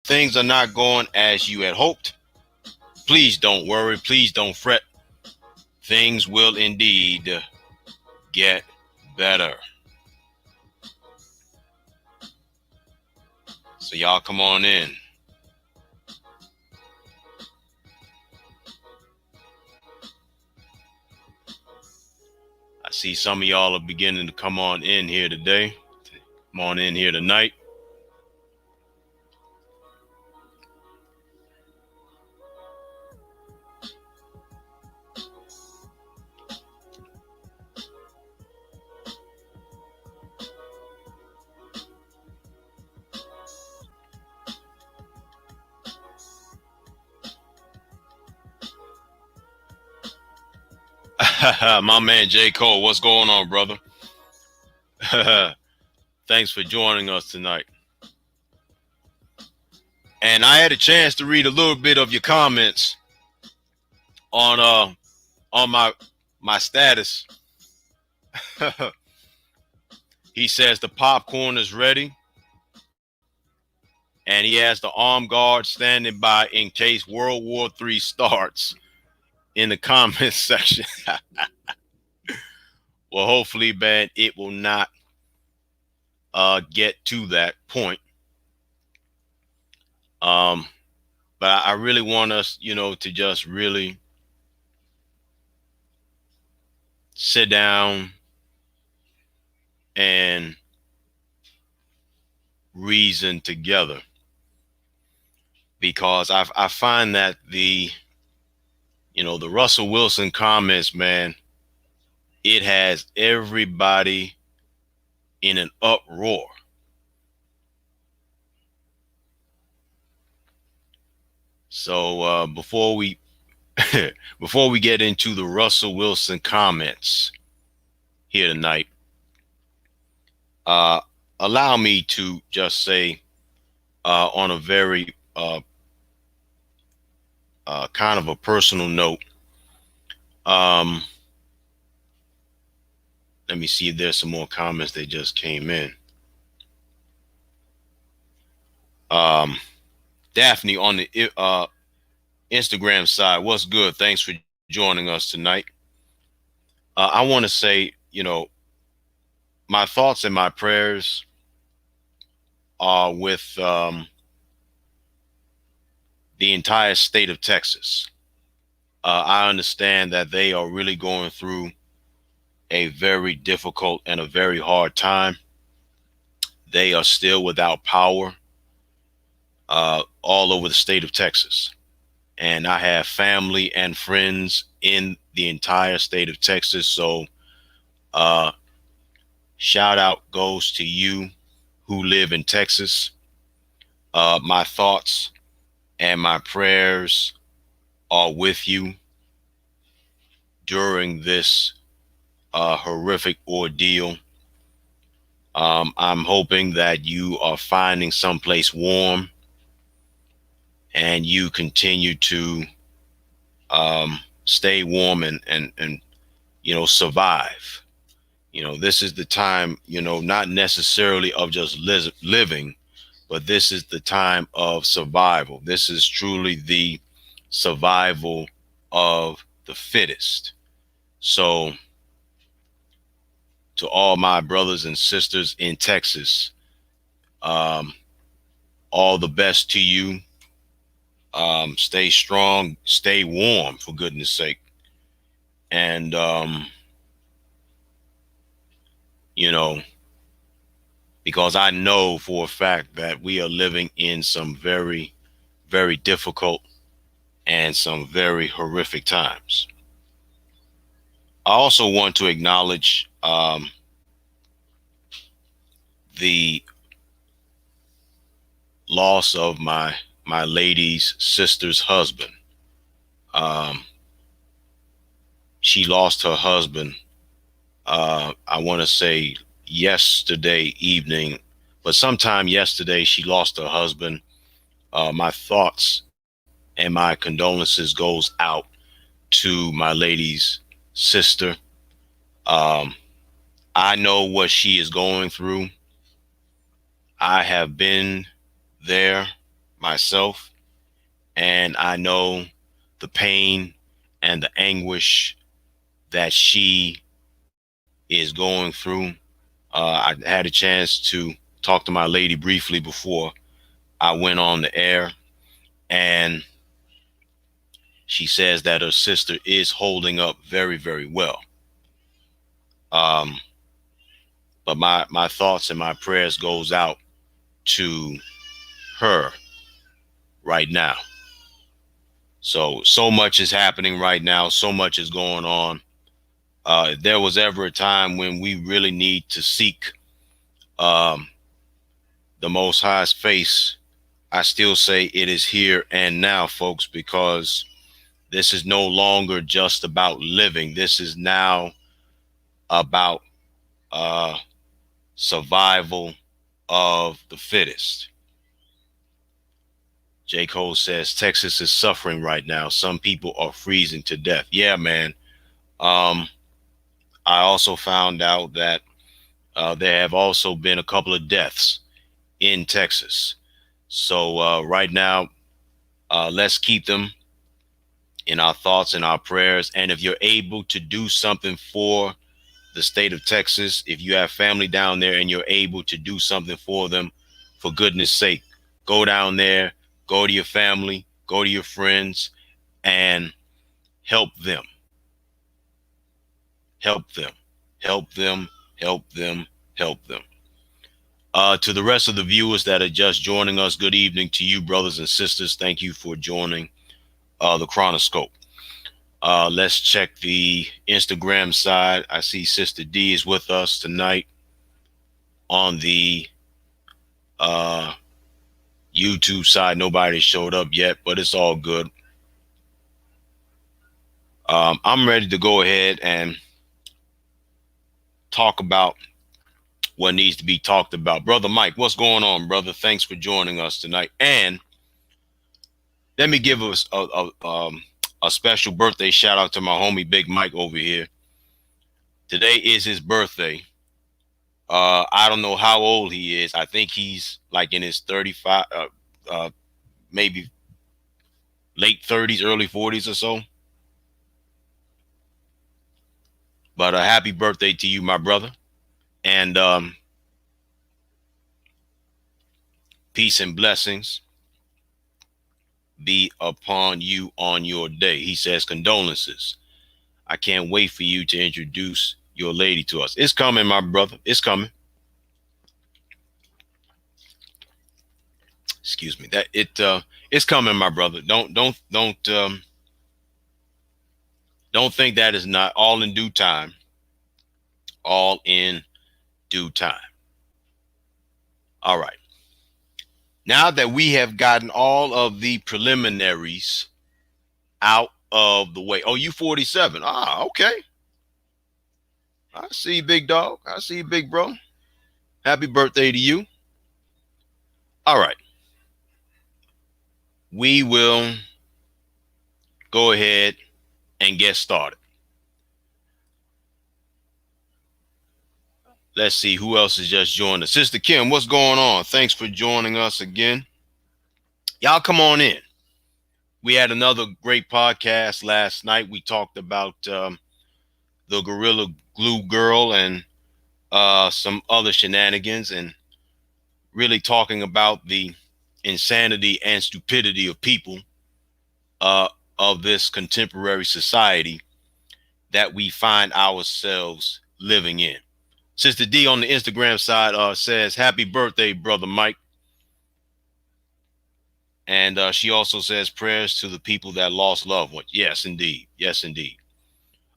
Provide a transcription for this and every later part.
things are not going as you had hoped, please don't worry. Please don't fret. Things will indeed get better. So y'all come on in. I see some of y'all are beginning to come on in here today. Come on in here tonight. My man J. Cole, what's going on, brother? Thanks for joining us tonight. And I had a chance to read a little bit of your comments on my status. He says the popcorn is ready, and he has the armed guard standing by in case World War III starts in the comments section. Well, hopefully, man, it will not get to that point. But I really want us, to just really sit down and reason together, because I find that the Russell Wilson comments, man, it has everybody in an uproar. So before we get into the Russell Wilson comments here tonight, allow me to just say on a very kind of a personal note, let me see if there's some more comments that just came in. Daphne on the Instagram side, what's good? Thanks for joining us tonight. I want to say, my thoughts and my prayers are with the entire state of Texas. I understand that they are really going through a very difficult and a very hard time. They are still without power all over the state of Texas. And I have family and friends in the entire state of Texas. So shout out goes to you who live in Texas. My thoughts and my prayers are with you during this horrific ordeal. I'm hoping that you are finding someplace warm and you continue to stay warm and survive. This is the time, not necessarily of just living, but this is the time of survival. This is truly the survival of the fittest. So to all my brothers and sisters in Texas, all the best to you. Stay strong, stay warm, for goodness sake. And, because I know for a fact that we are living in some very, very difficult and some very horrific times. I also want to acknowledge the loss of my lady's sister's husband. She lost her husband, I want to say yesterday evening, but sometime yesterday she lost her husband. My thoughts and my condolences goes out to my lady's sister. I know what she is going through. I have been there myself, and I know the pain and the anguish that she is going through. I had a chance to talk to my lady briefly before I went on the air, and she says that her sister is holding up very, very well. Um, but my thoughts and my prayers goes out to her right now. So much is happening right now. So much is going on. If there was ever a time when we really need to seek um, the Most High's face, I still say it is here and now, folks, because this is no longer just about living. This is now about uh, survival of the fittest. J. Cole says Texas is suffering right now. Some people are freezing to death. Yeah, man. Um, I also found out that there have also been a couple of deaths in Texas. So right now, let's keep them in our thoughts and our prayers. And if you're able to do something for the state of Texas, if you have family down there and you're able to do something for them, for goodness sake, go down there, go to your family, go to your friends, and help them. Help them. Help them. Help them. Help them. To the rest of the viewers that are just joining us, good evening to you, brothers and sisters. Thank you for joining the Chronoscope. Let's check the Instagram side. I see Sister D is with us tonight. On the YouTube side, nobody showed up yet, but it's all good. I'm ready to go ahead and talk about what needs to be talked about. Brother Mike, what's going on, brother? Thanks for joining us tonight. And let me give us a special birthday shout out to my homie Big Mike over here. Today is his birthday. I don't know how old he is. I think he's like in his 35, maybe late 30s, early 40s or so. But a happy birthday to you, my brother. And peace and blessings be upon you on your day. He says, condolences. I can't wait for you to introduce your lady to us. It's coming, my brother. It's coming. Excuse me. It's coming, my brother. Don't think that is not all in due time. All in due time. All right. Now that we have gotten all of the preliminaries out of the way. Oh, you 47. Ah, okay. I see you, big dog. I see you, big bro. Happy birthday to you. All right. We will go ahead and get started. Let's see who else has just joined us. Sister Kim, what's going on? Thanks for joining us again. Y'all come on in. We had another great podcast last night. We talked about the Gorilla Glue Girl and some other shenanigans, and really talking about the insanity and stupidity of people of this contemporary society that we find ourselves living in. Sister D on the Instagram side says, happy birthday, brother Mike. And she also says prayers to the people that lost loved ones. Yes, indeed. Yes, indeed.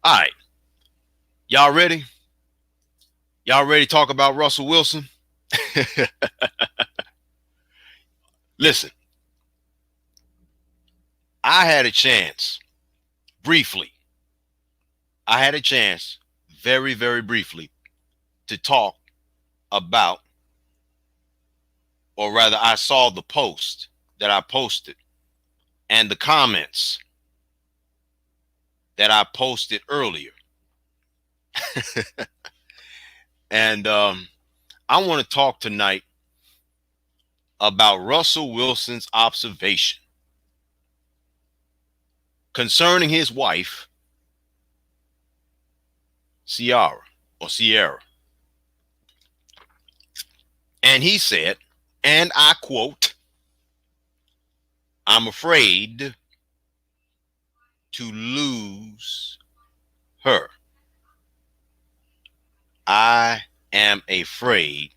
All right. Y'all ready? Y'all ready to talk about Russell Wilson? Listen, I had a chance briefly. I had a chance very, very briefly to talk about, or rather, I saw the post that I posted and the comments that I posted earlier. And I want to talk tonight about Russell Wilson's observation concerning his wife, Sierra. And he said, and I quote, "I'm afraid to lose her. I am afraid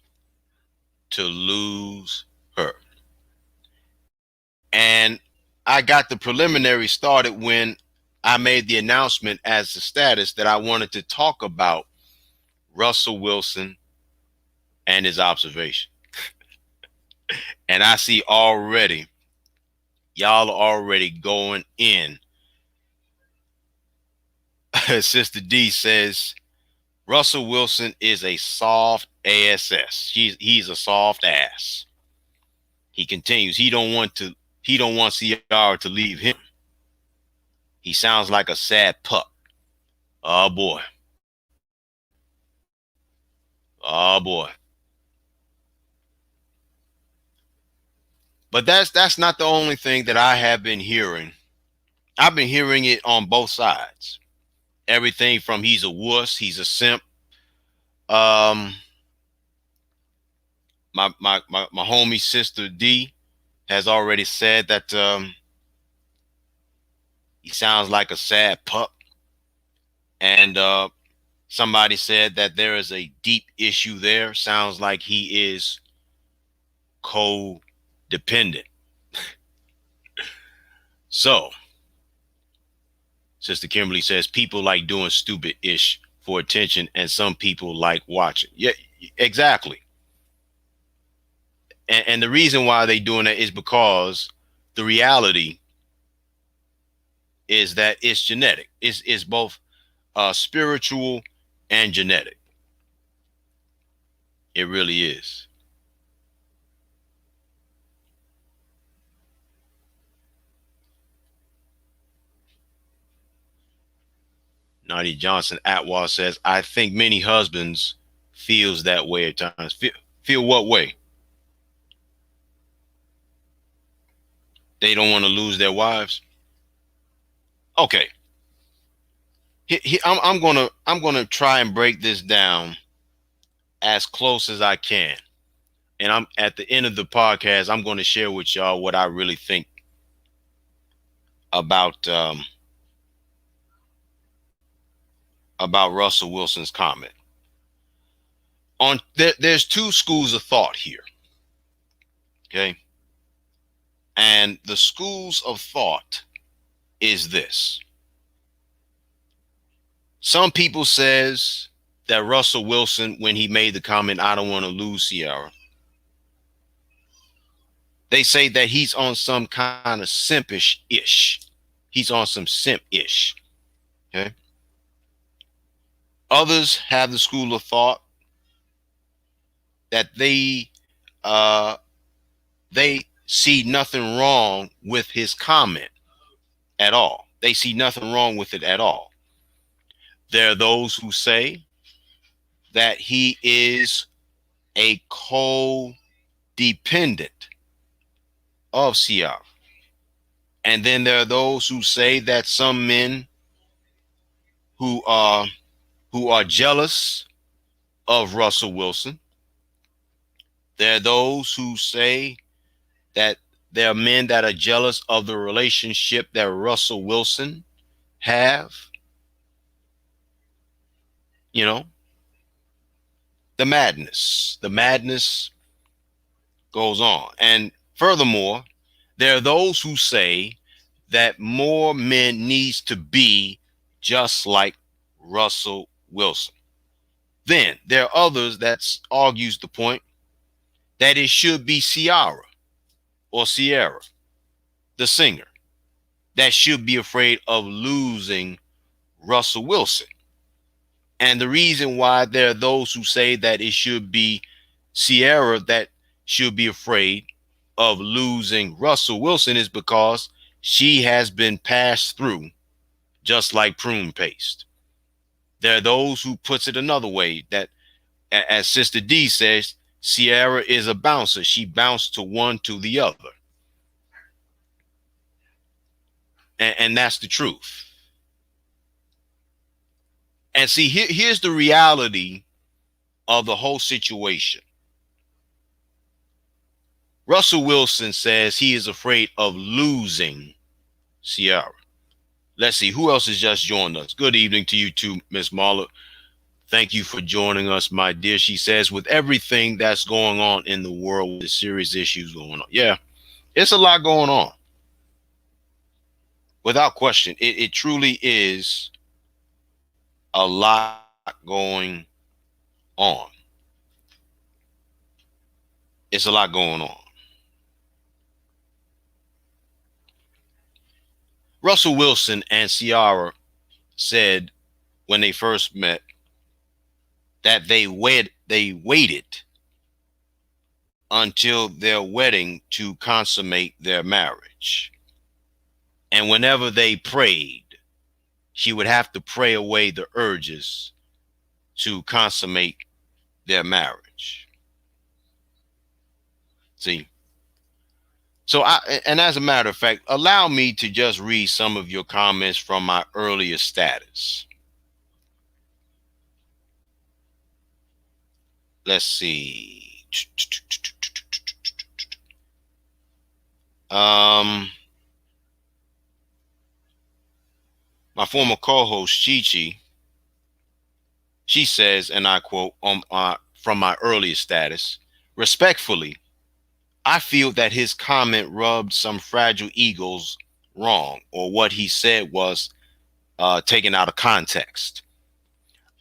to lose her." And I got the preliminary started when I made the announcement as the status that I wanted to talk about Russell Wilson and his observation. And I see already, y'all are already going in. Sister D says, Russell Wilson is a soft ass. He's a soft ass. He continues, he don't want Ciara to leave him. He sounds like a sad pup. Oh boy. Oh boy. But that's not the only thing that I have been hearing. I've been hearing it on both sides. Everything from he's a wuss, he's a simp. My homie sister D has already said that he sounds like a sad pup. And somebody said that there is a deep issue there. Sounds like he is codependent. So, Sister Kimberly says people like doing stupid-ish for attention, and some people like watching. Yeah, exactly. And the reason why they doing that is because the reality is that it's genetic. It's both spiritual and genetic. It really is. Nadia Johnson Atwell says, I think many husbands feels that way at times. Feel what way? They don't want to lose their wives. Okay. I'm gonna try and break this down as close as I can. And I'm at the end of the podcast, I'm going to share with y'all what I really think about Russell Wilson's comment. There's two schools of thought here. Okay. And the schools of thought is this. Some people says that Russell Wilson, when he made the comment, I don't want to lose Ciara, they say that he's on some kind of simpish-ish. He's on some simp-ish. Okay. Others have the school of thought that they see nothing wrong with his comment at all. They see nothing wrong with it at all. There are those who say that he is a co-dependent of Ciara. And then there are those who say that some men who are jealous of Russell Wilson. There are those who say that there are men that are jealous of the relationship that Russell Wilson have. You know, the madness goes on. And furthermore, there are those who say that more men needs to be just like Russell Wilson. Then there are others that argues the point that it should be Ciara, the singer, that should be afraid of losing Russell Wilson. And the reason why there are those who say that it should be Ciara that should be afraid of losing Russell Wilson is because she has been passed through just like prune paste. There are those who puts it another way, that, as Sister D says, Sierra is a bouncer. She bounced to one to the other. And that's the truth. And see, here's the reality of the whole situation. Russell Wilson says he is afraid of losing Sierra. Let's see, who else has just joined us? Good evening to you too, Miss Marla. Thank you for joining us, my dear. She says, with everything that's going on in the world, with the serious issues going on. Yeah, it's a lot going on. Without question, it truly is a lot going on. It's a lot going on. Russell Wilson and Ciara said when they first met that they waited until their wedding to consummate their marriage. And whenever they prayed, she would have to pray away the urges to consummate their marriage. See? So and as a matter of fact, allow me to just read some of your comments from my earlier status. Let's see. My former co-host Chi, she says, and I quote from my earlier status, respectfully, I feel that his comment rubbed some fragile egos wrong, or what he said was taken out of context.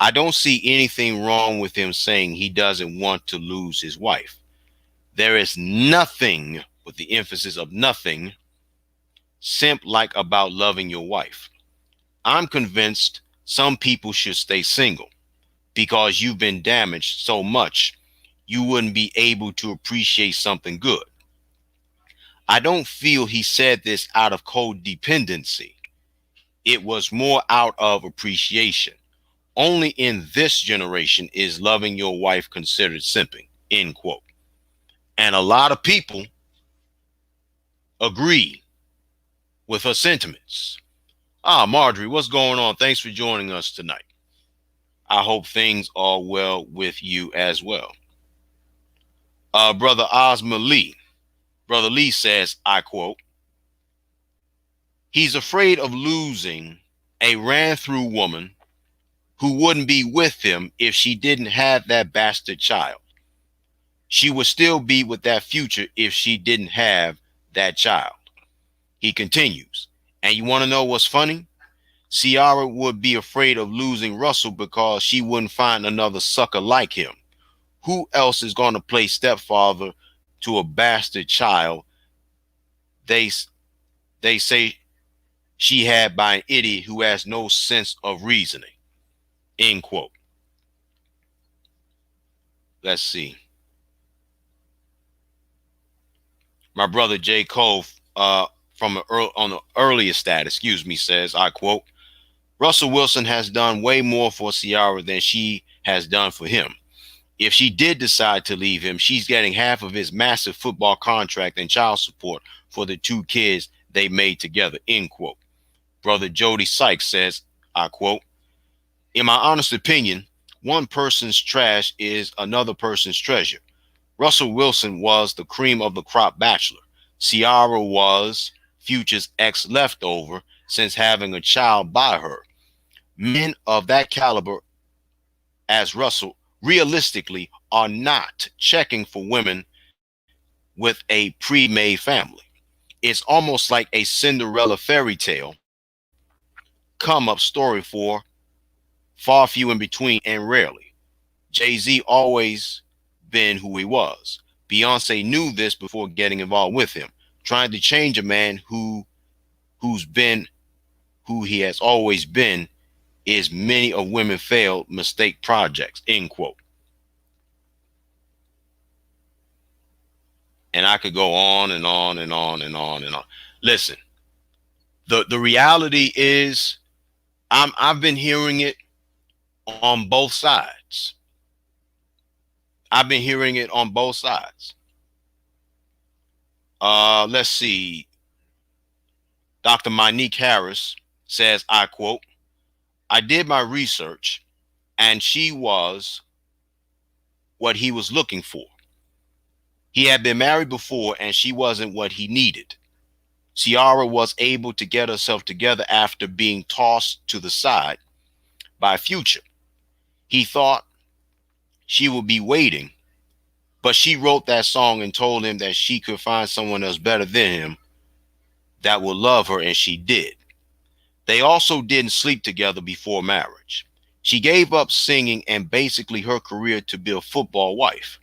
I don't see anything wrong with him saying he doesn't want to lose his wife. There is nothing, with the emphasis of nothing, simp-like about loving your wife. I'm convinced some people should stay single because you've been damaged so much you wouldn't be able to appreciate something good. I don't feel he said this out of codependency. It was more out of appreciation. Only in this generation is loving your wife considered simping, end quote. And a lot of people agree with her sentiments. Marjorie, what's going on? Thanks for joining us tonight. I hope things are well with you as well. Brother Ozma Lee. Brother Lee says, I quote, he's afraid of losing a ran-through woman who wouldn't be with him if she didn't have that bastard child. She would still be with that future if she didn't have that child. He continues, and you want to know what's funny? Ciara would be afraid of losing Russell because she wouldn't find another sucker like him. Who else is going to play stepfather to a bastard child they say she had by an idiot who has no sense of reasoning? End quote. Let's see. My brother J. Cole on the earlier status, says, I quote, Russell Wilson has done way more for Ciara than she has done for him. If she did decide to leave him, she's getting half of his massive football contract and child support for the 2 kids they made together, end quote. Brother Jody Sykes says, I quote, in my honest opinion, one person's trash is another person's treasure. Russell Wilson was the cream of the crop bachelor. Ciara was Future's ex leftover since having a child by her. Men of that caliber as Russell realistically are not checking for women with a pre-made family. It's almost like a Cinderella fairy tale come up story for far few in between and rarely. Jay-Z always been who he was. Beyonce knew this before getting involved with him. Trying to change a man who's been who he has always been is many of women failed mistake projects, end quote. And I could go on and on and on and on and on. Listen, the reality is I've been hearing it on both sides. I've been hearing it on both sides. Let's see. Dr. Monique Harris says, I quote, I did my research and she was what he was looking for. He had been married before and she wasn't what he needed. Ciara was able to get herself together after being tossed to the side by Future. He thought she would be waiting, but she wrote that song and told him that she could find someone else better than him that will love her, and she did. They also didn't sleep together before marriage. She gave up singing and basically her career to be a football wife.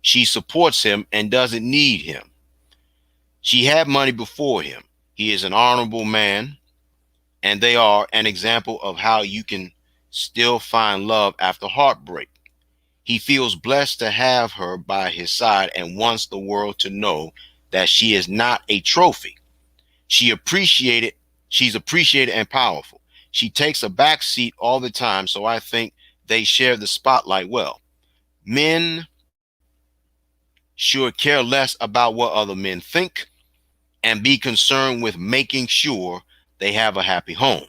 She supports him and doesn't need him. She had money before him. He is an honorable man, and they are an example of how you can still find love after heartbreak. He feels blessed to have her by his side and wants the world to know that she is not a trophy. She's appreciated and powerful. She takes a back seat all the time, so I think they share the spotlight well. Men should care less about what other men think and be concerned with making sure they have a happy home.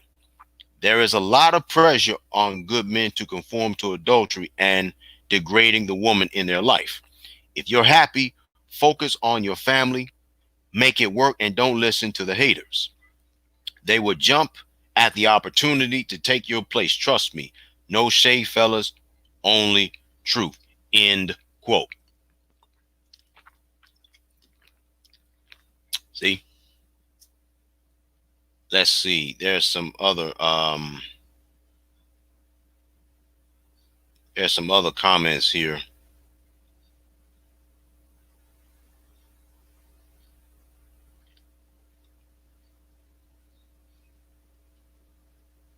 There is a lot of pressure on good men to conform to adultery and degrading the woman in their life. If you're happy, focus on your family, make it work, and don't listen to the haters. They will jump at the opportunity to take your place. Trust me. No shade, fellas, only truth. End quote. See? Let's see. There's some other comments here.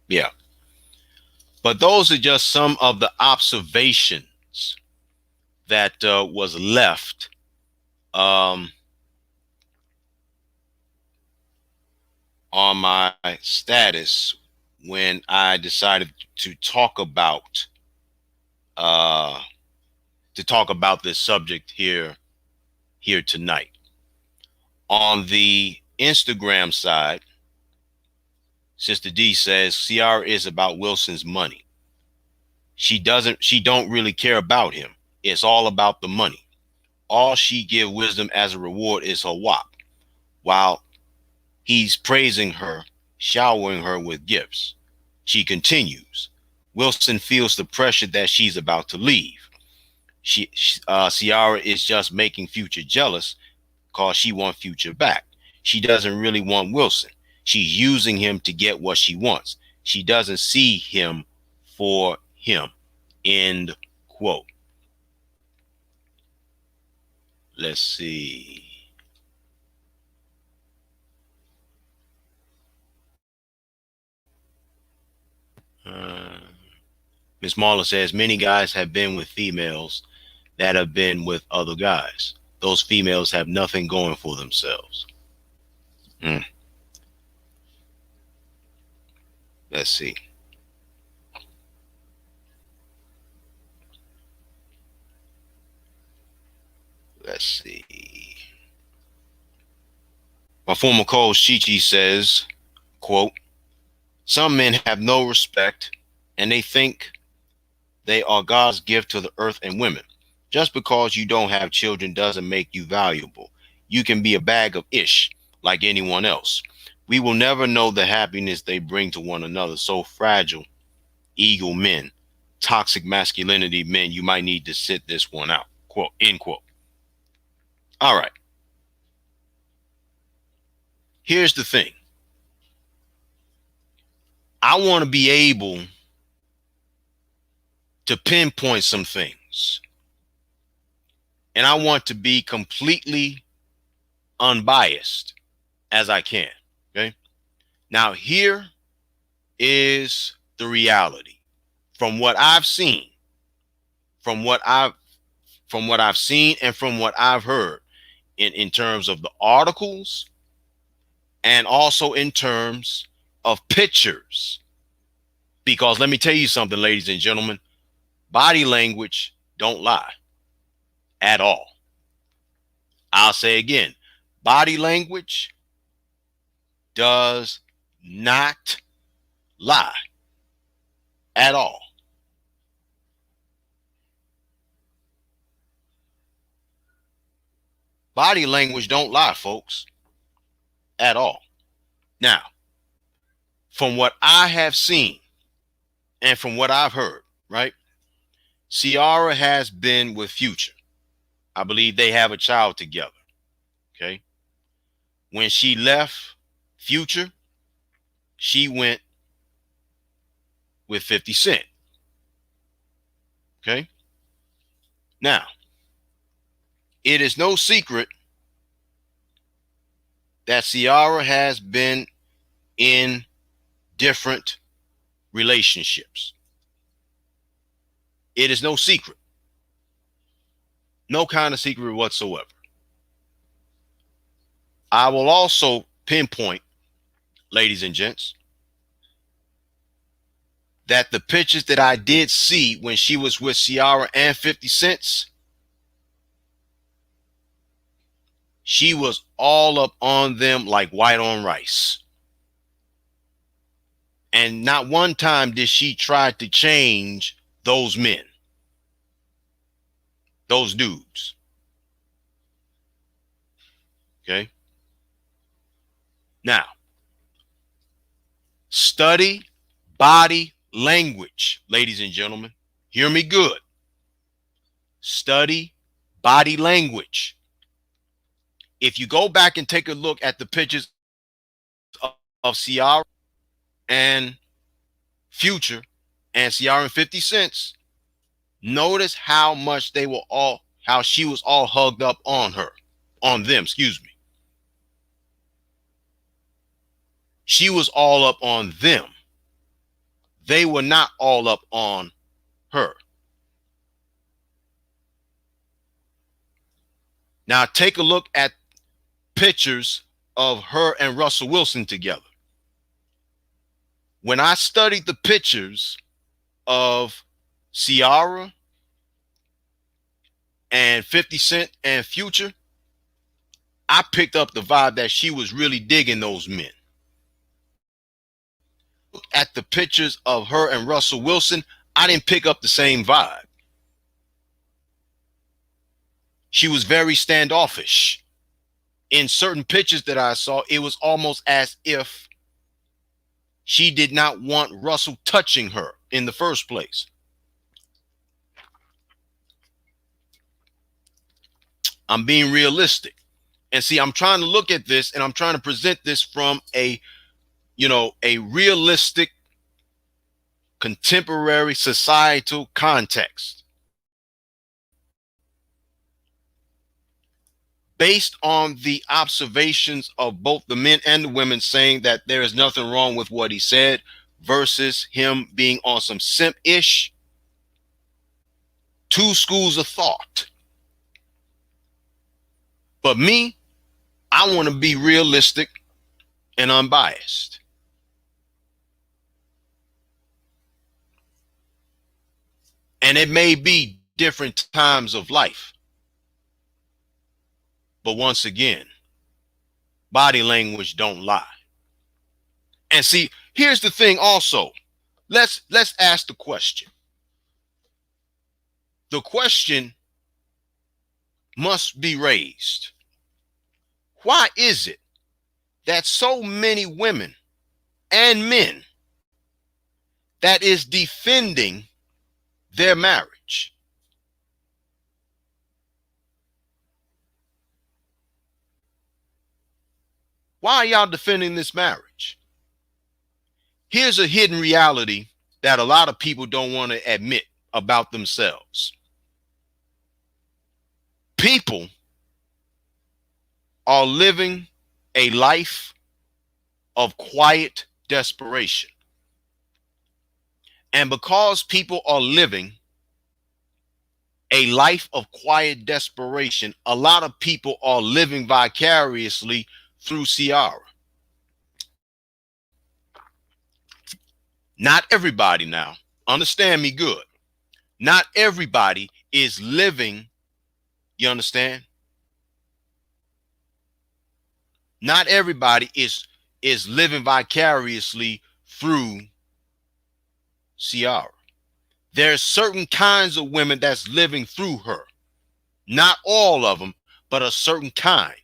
Yeah. But those are just some of the observations that was left on my status when I decided to talk about this subject here tonight. On the Instagram side, Sister D says Ciara is about Wilson's money. She don't really care about him. It's all about the money. All she give wisdom as a reward is her WAP, while he's praising her, showering her with gifts. She continues. Wilson feels the pressure that she's about to leave. Ciara is just making Future jealous because she wants Future back. She doesn't really want Wilson. She's using him to get what she wants. She doesn't see him for him. End quote. Let's see. Miss Marla says many guys have been with females that have been with other guys. Those females have nothing going for themselves. Let's see. Let's see. My former co-host Chi says, quote, some men have no respect and they think they are God's gift to the earth and women. Just because you don't have children doesn't make you valuable. You can be a bag of ish like anyone else. We will never know the happiness they bring to one another. So fragile, ego men, toxic masculinity men, you might need to sit this one out. Quote, end quote. All right. Here's the thing. I want to be able to pinpoint some things. And I want to be completely unbiased as I can. Okay. Now, here is the reality. From what I've seen, from what I've seen and from what I've heard in terms of the articles and also in terms of pictures. Because let me tell you something, ladies and gentlemen, body language don't lie. at all. I'll say again, body language does not lie at all. Body language don't lie, folks, at all. Now, from what I have seen and from what I've heard, right? Ciara has been with Future. I believe they have a child together. Okay. When she left Future, she went with 50 Cent. Okay. Now, it is no secret that Ciara has been in different relationships. It is no secret. No kind of secret whatsoever. I will also pinpoint, ladies and gents, that the pictures that I did see when she was with Ciara and 50 Cent, she was all up on them like white on rice. And not one time did she try to change those men, those dudes. Okay. Now, study body language, ladies and gentlemen. Hear me good. Study body language. If you go back and take a look at the pictures of Ciara and Future and Ciara and 50 Cent, notice how much how she was all hugged up on them, excuse me. She was all up on them. They were not all up on her. Now take a look at pictures of her and Russell Wilson together. When I studied the pictures of Ciara and 50 Cent and Future, I picked up the vibe that she was really digging those men. Look at the pictures of her and Russell Wilson, I didn't pick up the same vibe. She was very standoffish. In certain pictures that I saw, it was almost as if she did not want Russell touching her in the first place. I'm being realistic. And see, I'm trying to look at this and I'm trying to present this from a realistic, contemporary societal context. Based on the observations of both the men and the women saying that there is nothing wrong with what he said versus him being on some simp-ish, two schools of thought. But me, I want to be realistic and unbiased. And it may be different times of life. But once again, body language don't lie. And see, here's the thing also. Let's ask the question. The question must be raised. Why is it that so many women and men that is defending their marriage? Why are y'all defending this marriage? Here's a hidden reality that a lot of people don't want to admit about themselves. People are living a life of quiet desperation. And because people are living a life of quiet desperation, a lot of people are living vicariously through Ciara. Not everybody now. Understand me good. Not everybody is living, You understand? Not everybody is living vicariously through Ciara. There's certain kinds of women that's living through her. Not all of them, but a certain kind.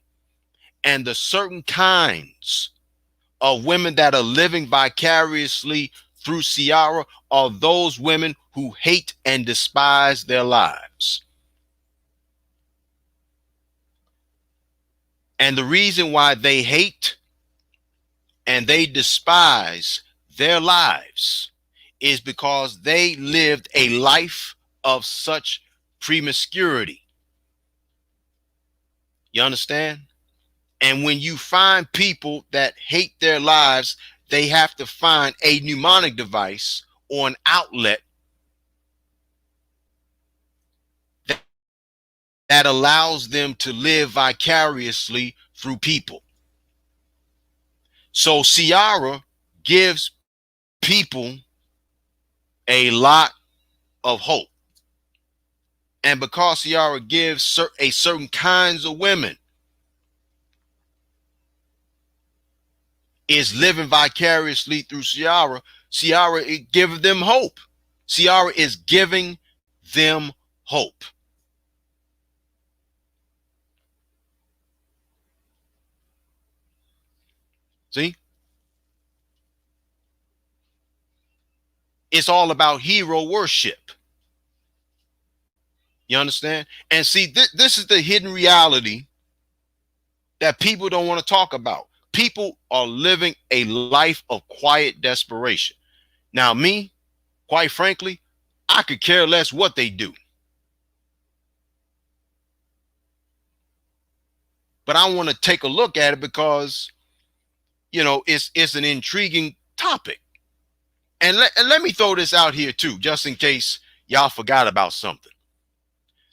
And the certain kinds of women that are living vicariously through Ciara are those women who hate and despise their lives. And the reason why they hate and they despise their lives is because they lived a life of such promiscuity. You understand? And when you find people that hate their lives, they have to find a mnemonic device or an outlet that, that allows them to live vicariously through people. So Ciara gives people a lot of hope. And because Ciara gives a certain kinds of women is living vicariously through Ciara, Ciara gives them hope. Ciara is giving them hope. See? It's all about hero worship. You understand? And see, this is the hidden reality that people don't want to talk about. People are living a life of quiet desperation. Now, me, quite frankly, I could care less what they do. But I want to take a look at it because, it's an intriguing topic. And let me throw this out here too, just in case y'all forgot about something.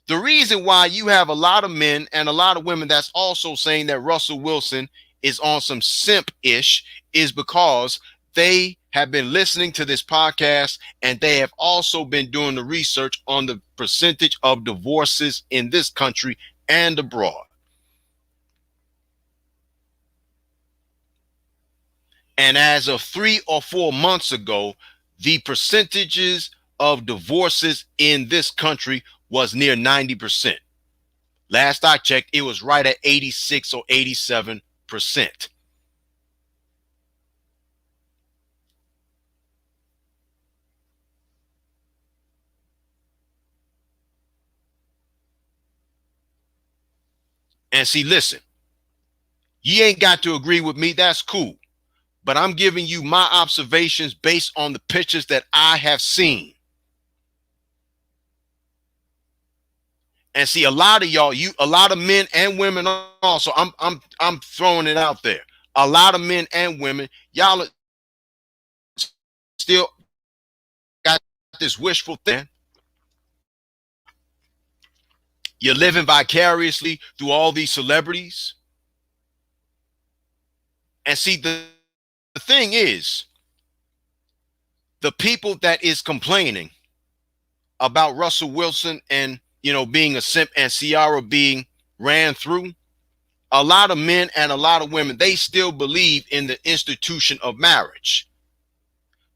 The reason why you have a lot of men and a lot of women that's also saying that Russell Wilson is on some simp-ish is because they have been listening to this podcast and they have also been doing the research on the percentage of divorces in this country and abroad. And as of 3 or 4 months ago, the percentages of divorces in this country was near 90%. Last I checked, it was right at 86 or 87%. And see, listen, you ain't got to agree with me. That's cool. But I'm giving you my observations based on the pictures that I have seen. And see, a lot of y'all, a lot of men and women also, I'm throwing it out there. A lot of men and women, y'all still got this wishful thing. You're living vicariously through all these celebrities. And see, the thing is, the people that is complaining about Russell Wilson and, being a simp and Ciara being ran through, a lot of men and a lot of women, they still believe in the institution of marriage.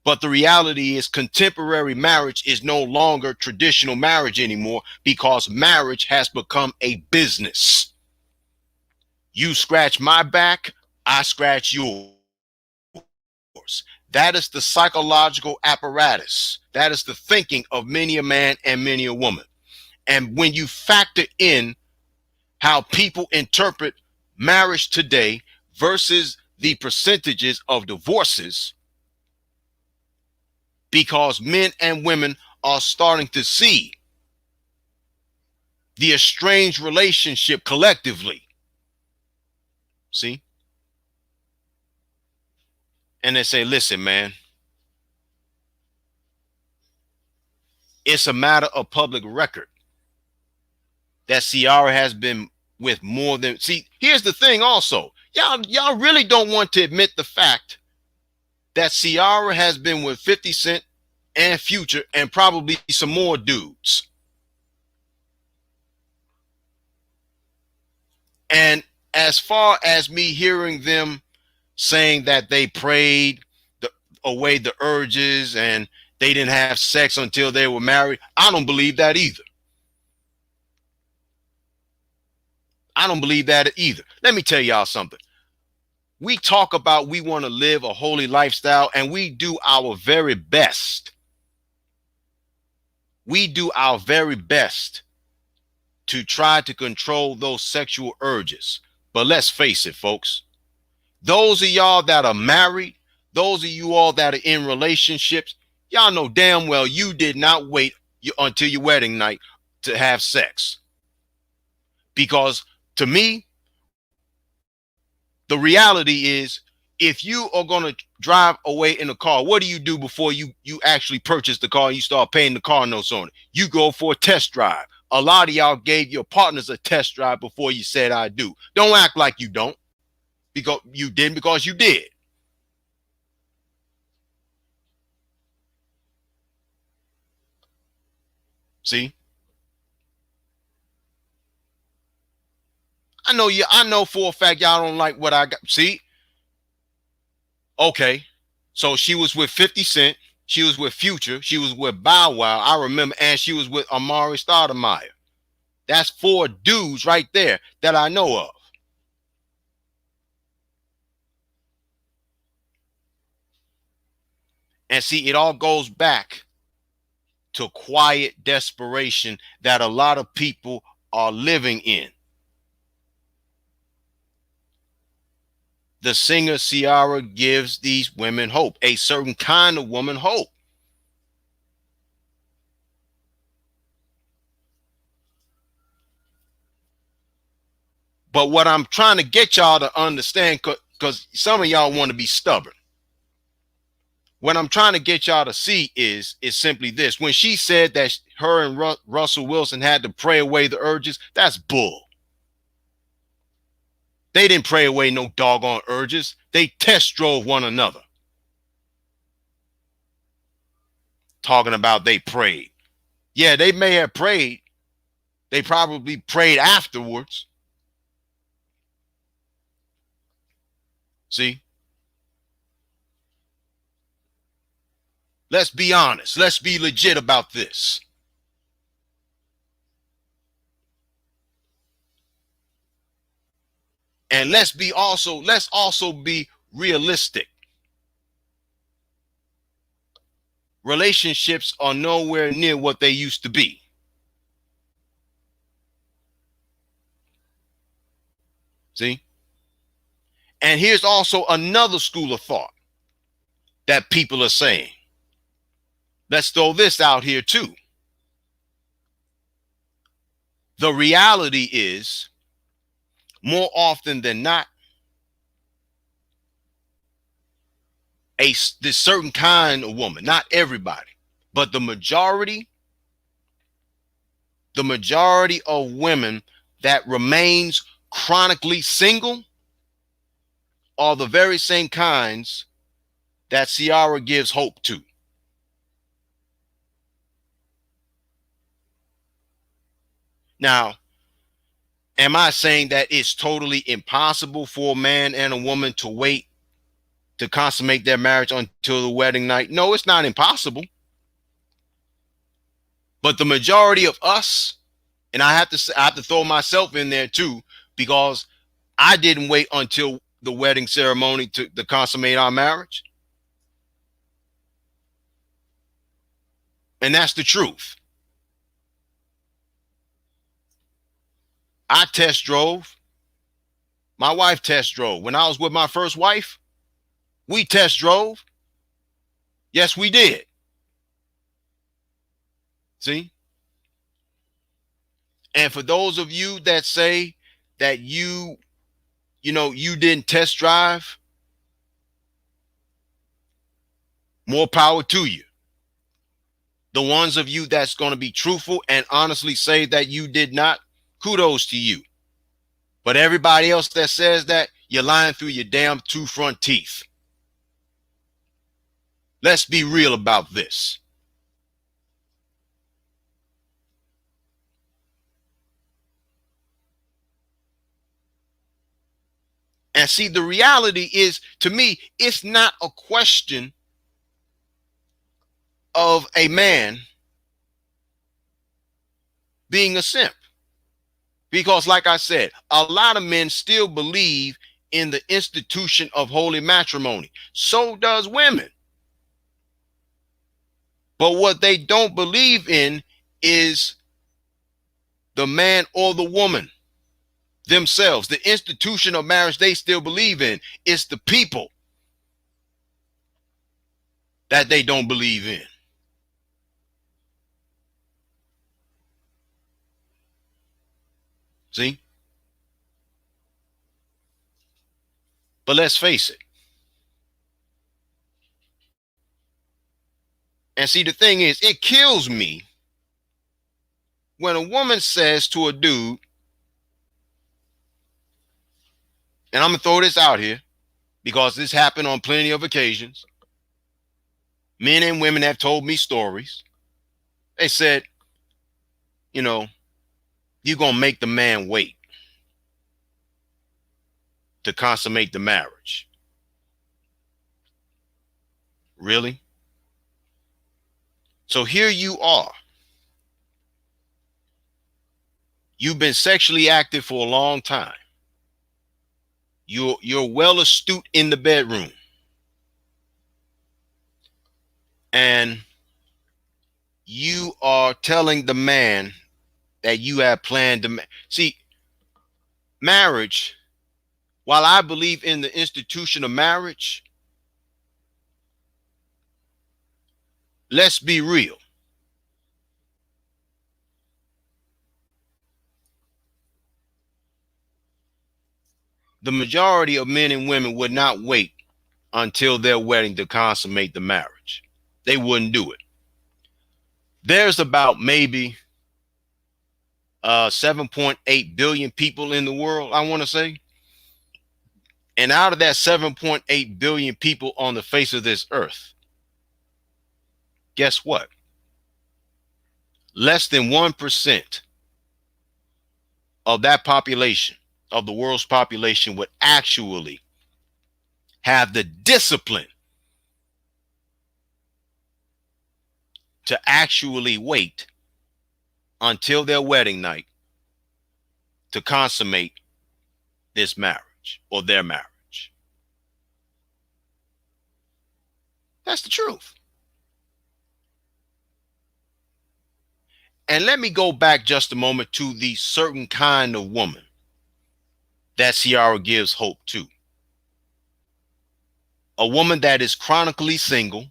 But the reality is contemporary marriage is no longer traditional marriage anymore because marriage has become a business. You scratch my back, I scratch yours. That is the psychological apparatus. That is the thinking of many a man and many a woman. And when you factor in how people interpret marriage today versus the percentages of divorces, because men and women are starting to see the estranged relationship collectively. See? And they say, listen, man, it's a matter of public record that Ciara has been with more than, see, here's the thing also. Y'all really don't want to admit the fact that Ciara has been with 50 Cent and Future and probably some more dudes. And as far as me hearing them saying that they prayed away the urges and they didn't have sex until they were married, I don't believe that either. I don't believe that either. Let me tell y'all something. We talk about we want to live a holy lifestyle, and we do our very best. We do our very best to try to control those sexual urges. But let's face it, folks, those of y'all that are married, those of you all that are in relationships, y'all know damn well you did not wait until your wedding night to have sex. Because to me, the reality is, if you are going to drive away in a car, what do you do before you actually purchase the car and you start paying the car notes on it? You go for a test drive. A lot of y'all gave your partners a test drive before you said I do. Don't act like you don't, because you didn't, because you did. See? I know for a fact y'all don't like what I got. See? Okay. So she was with 50 Cent, she was with Future, she was with Bow Wow, I remember, and she was with Amari Stoudemire. That's 4 dudes right there that I know of. And see, it all goes back to quiet desperation that a lot of people are living in. The singer Ciara gives these women hope, a certain kind of woman hope. But what I'm trying to get y'all to understand, because some of y'all want to be stubborn. What I'm trying to get y'all to see is simply this. When she said that her and Russell Wilson had to pray away the urges, that's bull. They didn't pray away no doggone urges. They test drove one another. Talking about they prayed. Yeah, they may have prayed. They probably prayed afterwards. See? Let's be honest. Let's be legit about this. And let's also be realistic. Relationships are nowhere near what they used to be. See? And here's also another school of thought that people are saying. Let's throw this out here too. The reality is, more often than not, this certain kind of woman, not everybody, but the majority of women that remains chronically single are the very same kinds that Ciara gives hope to. Now, am I saying that it's totally impossible for a man and a woman to wait to consummate their marriage until the wedding night? No, it's not impossible. But the majority of us, and I have to throw myself in there too, because I didn't wait until the wedding ceremony to consummate our marriage. And that's the truth. I test drove. My wife test drove. When I was with my first wife, we test drove. Yes, we did. See? And for those of you that say that you didn't test drive, more power to you. The ones of you that's going to be truthful and honestly say that you did not, kudos to you. But everybody else that says that, you're lying through your damn 2 front teeth. Let's be real about this. And see, the reality is, to me, it's not a question of a man being a simp. Because, like I said, a lot of men still believe in the institution of holy matrimony. So does women. But what they don't believe in is the man or the woman themselves. The institution of marriage they still believe in. It's the people that they don't believe in. See? But let's face it. And see, the thing is, it kills me when a woman says to a dude, and I'm going to throw this out here because this happened on plenty of occasions. Men and women have told me stories. They said, you know, you're going to make the man wait to consummate the marriage. Really? So here you are. You've been sexually active for a long time. You're well astute in the bedroom. And you are telling the man that you have planned to see, marriage, while I believe in the institution of marriage, let's be real. The majority of men and women would not wait until their wedding to consummate the marriage. They wouldn't do it. There's about maybe 7.8 billion people in the world, I want to say. And out of that 7.8 billion people on the face of this earth, guess what? Less than 1% of that population, of the world's population, would actually have the discipline to actually wait until their wedding night to consummate this marriage or their marriage. That's the truth. And let me go back just a moment to the certain kind of woman that Ciara gives hope to. A woman that is chronically single,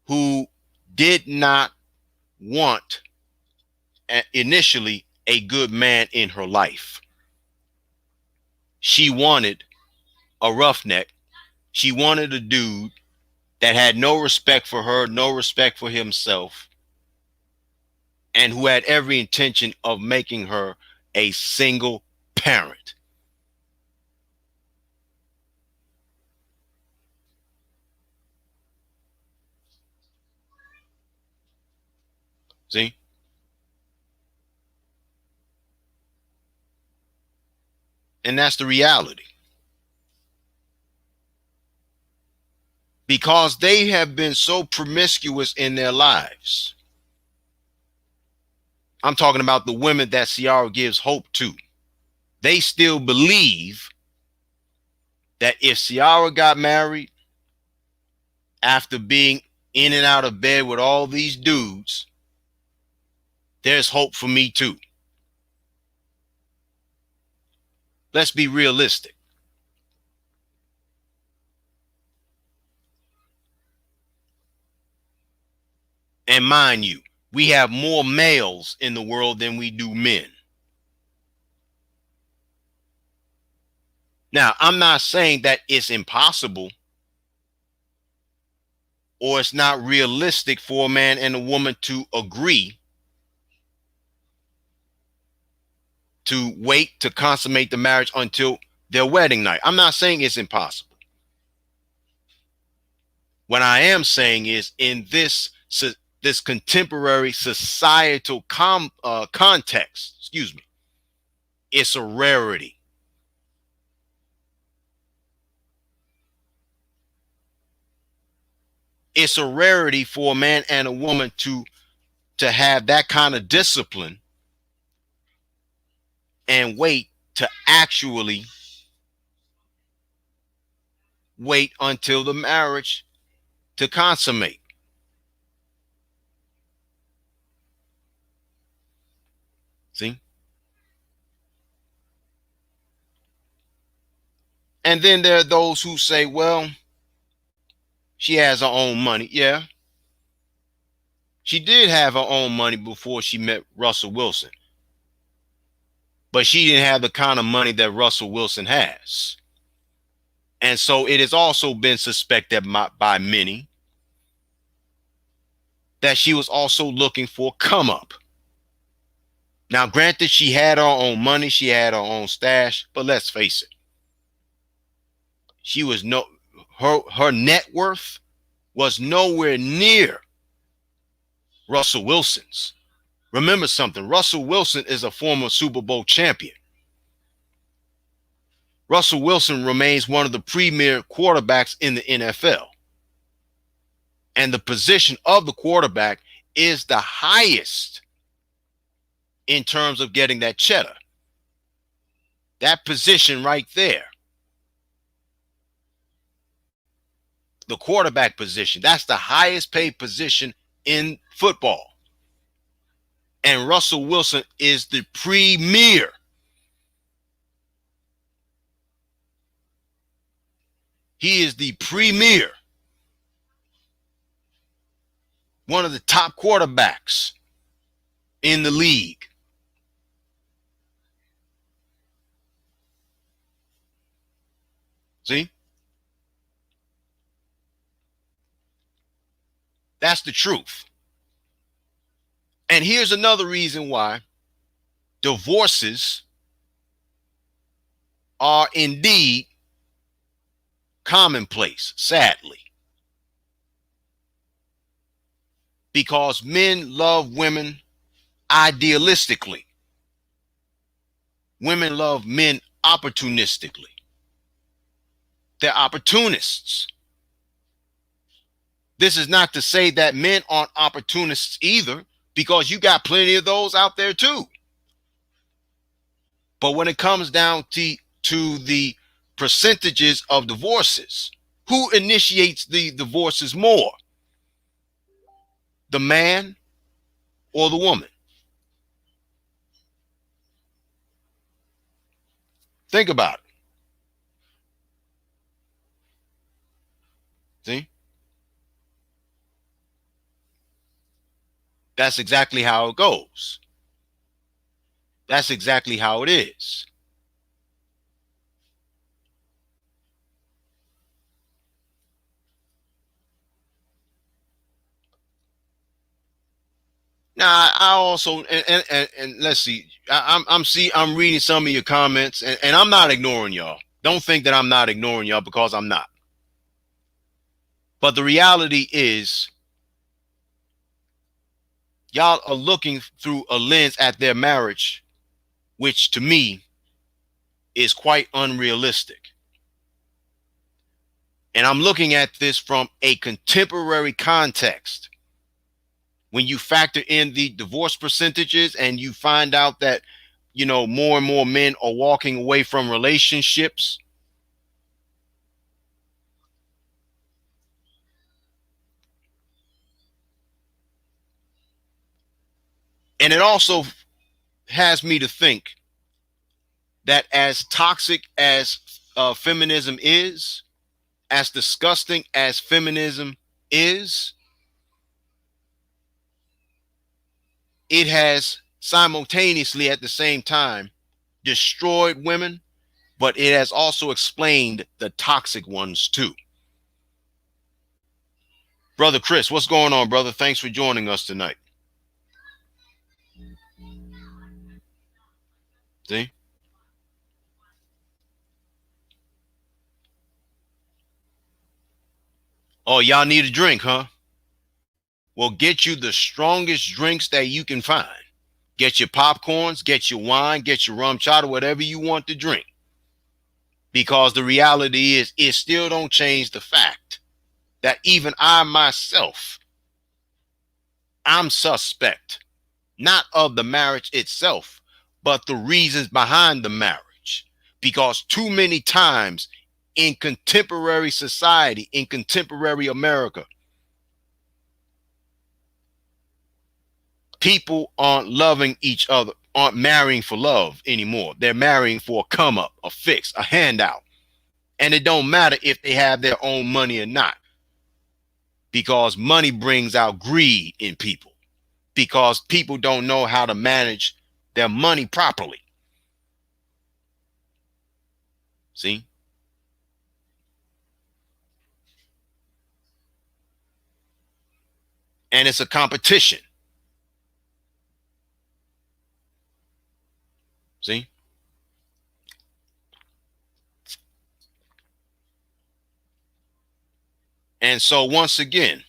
who did not want initially a good man in her life. She wanted a roughneck. She wanted a dude that had no respect for her, no respect for himself, and who had every intention of making her a single parent. See? And that's the reality. Because they have been so promiscuous in their lives. I'm talking about the women that Ciara gives hope to. They still believe that if Ciara got married after being in and out of bed with all these dudes, there's hope for me too. Let's be realistic. And mind you, we have more males in the world than we do men. Now, I'm not saying that it's impossible or it's not realistic for a man and a woman to agree to wait to consummate the marriage until their wedding night. I'm not saying it's impossible. What I am saying is, in this contemporary societal context, it's a rarity. It's a rarity for a man and a woman to have that kind of discipline and wait to actually wait until the marriage to consummate. See? And then there are those who say, well, she has her own money. Yeah, she did have her own money before she met Russell Wilson, but she didn't have the kind of money that Russell Wilson has. And so it has also been suspected by many that she was also looking for a come up. Now, granted, she had her own money, she had her own stash, but let's face it, she was her net worth was nowhere near Russell Wilson's. Remember something, Russell Wilson is a former Super Bowl champion. Russell Wilson remains one of the premier quarterbacks in the NFL. And the position of the quarterback is the highest in terms of getting that cheddar. That position right there, the quarterback position, that's the highest paid position in football. And Russell Wilson is the premier. He is the premier. One of the top quarterbacks in the league. See? That's the truth. And here's another reason why divorces are indeed commonplace, sadly. Because men love women idealistically. Women love men opportunistically. They're opportunists. This is not to say that men aren't opportunists either, because you got plenty of those out there too. But when it comes down to the percentages of divorces, who initiates the divorces more? The man or the woman? Think about it. See? That's exactly how it goes. That's exactly how it is. Now, I also and let's see. I'm reading some of your comments, and I'm not ignoring y'all. Don't think that I'm not ignoring y'all, because I'm not. But the reality is, y'all are looking through a lens at their marriage, which to me is quite unrealistic. And I'm looking at this from a contemporary context. When you factor in the divorce percentages and you find out that, more and more men are walking away from relationships. And it also has me to think that as toxic as feminism is, as disgusting as feminism is, it has simultaneously at the same time destroyed women, but it has also explained the toxic ones too. Brother Chris, what's going on, brother? Thanks for joining us tonight. See? Oh, y'all need a drink, huh? Well, get you the strongest drinks that you can find. Get your popcorns, get your wine, get your rum chata, whatever you want to drink. Because the reality is, it still don't change the fact that even I myself, I'm suspect, not of the marriage itself, but the reasons behind the marriage. Because too many times in contemporary society, in contemporary America, people aren't loving each other, aren't marrying for love anymore. They're marrying for a come up, a fix, a handout. And it don't matter if they have their own money or not, because money brings out greed in people, because people don't know how to manage their money properly. See? And it's a competition. See? And so once again,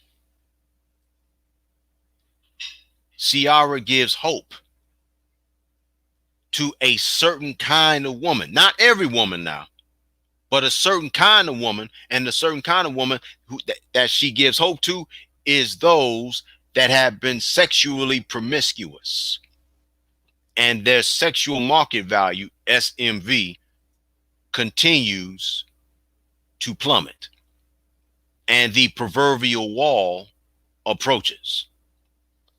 Ciara gives hope to a certain kind of woman, not every woman now, but a certain kind of woman. And the certain kind of woman that she gives hope to is those that have been sexually promiscuous, and their sexual market value, SMV, continues to plummet, and the proverbial wall approaches.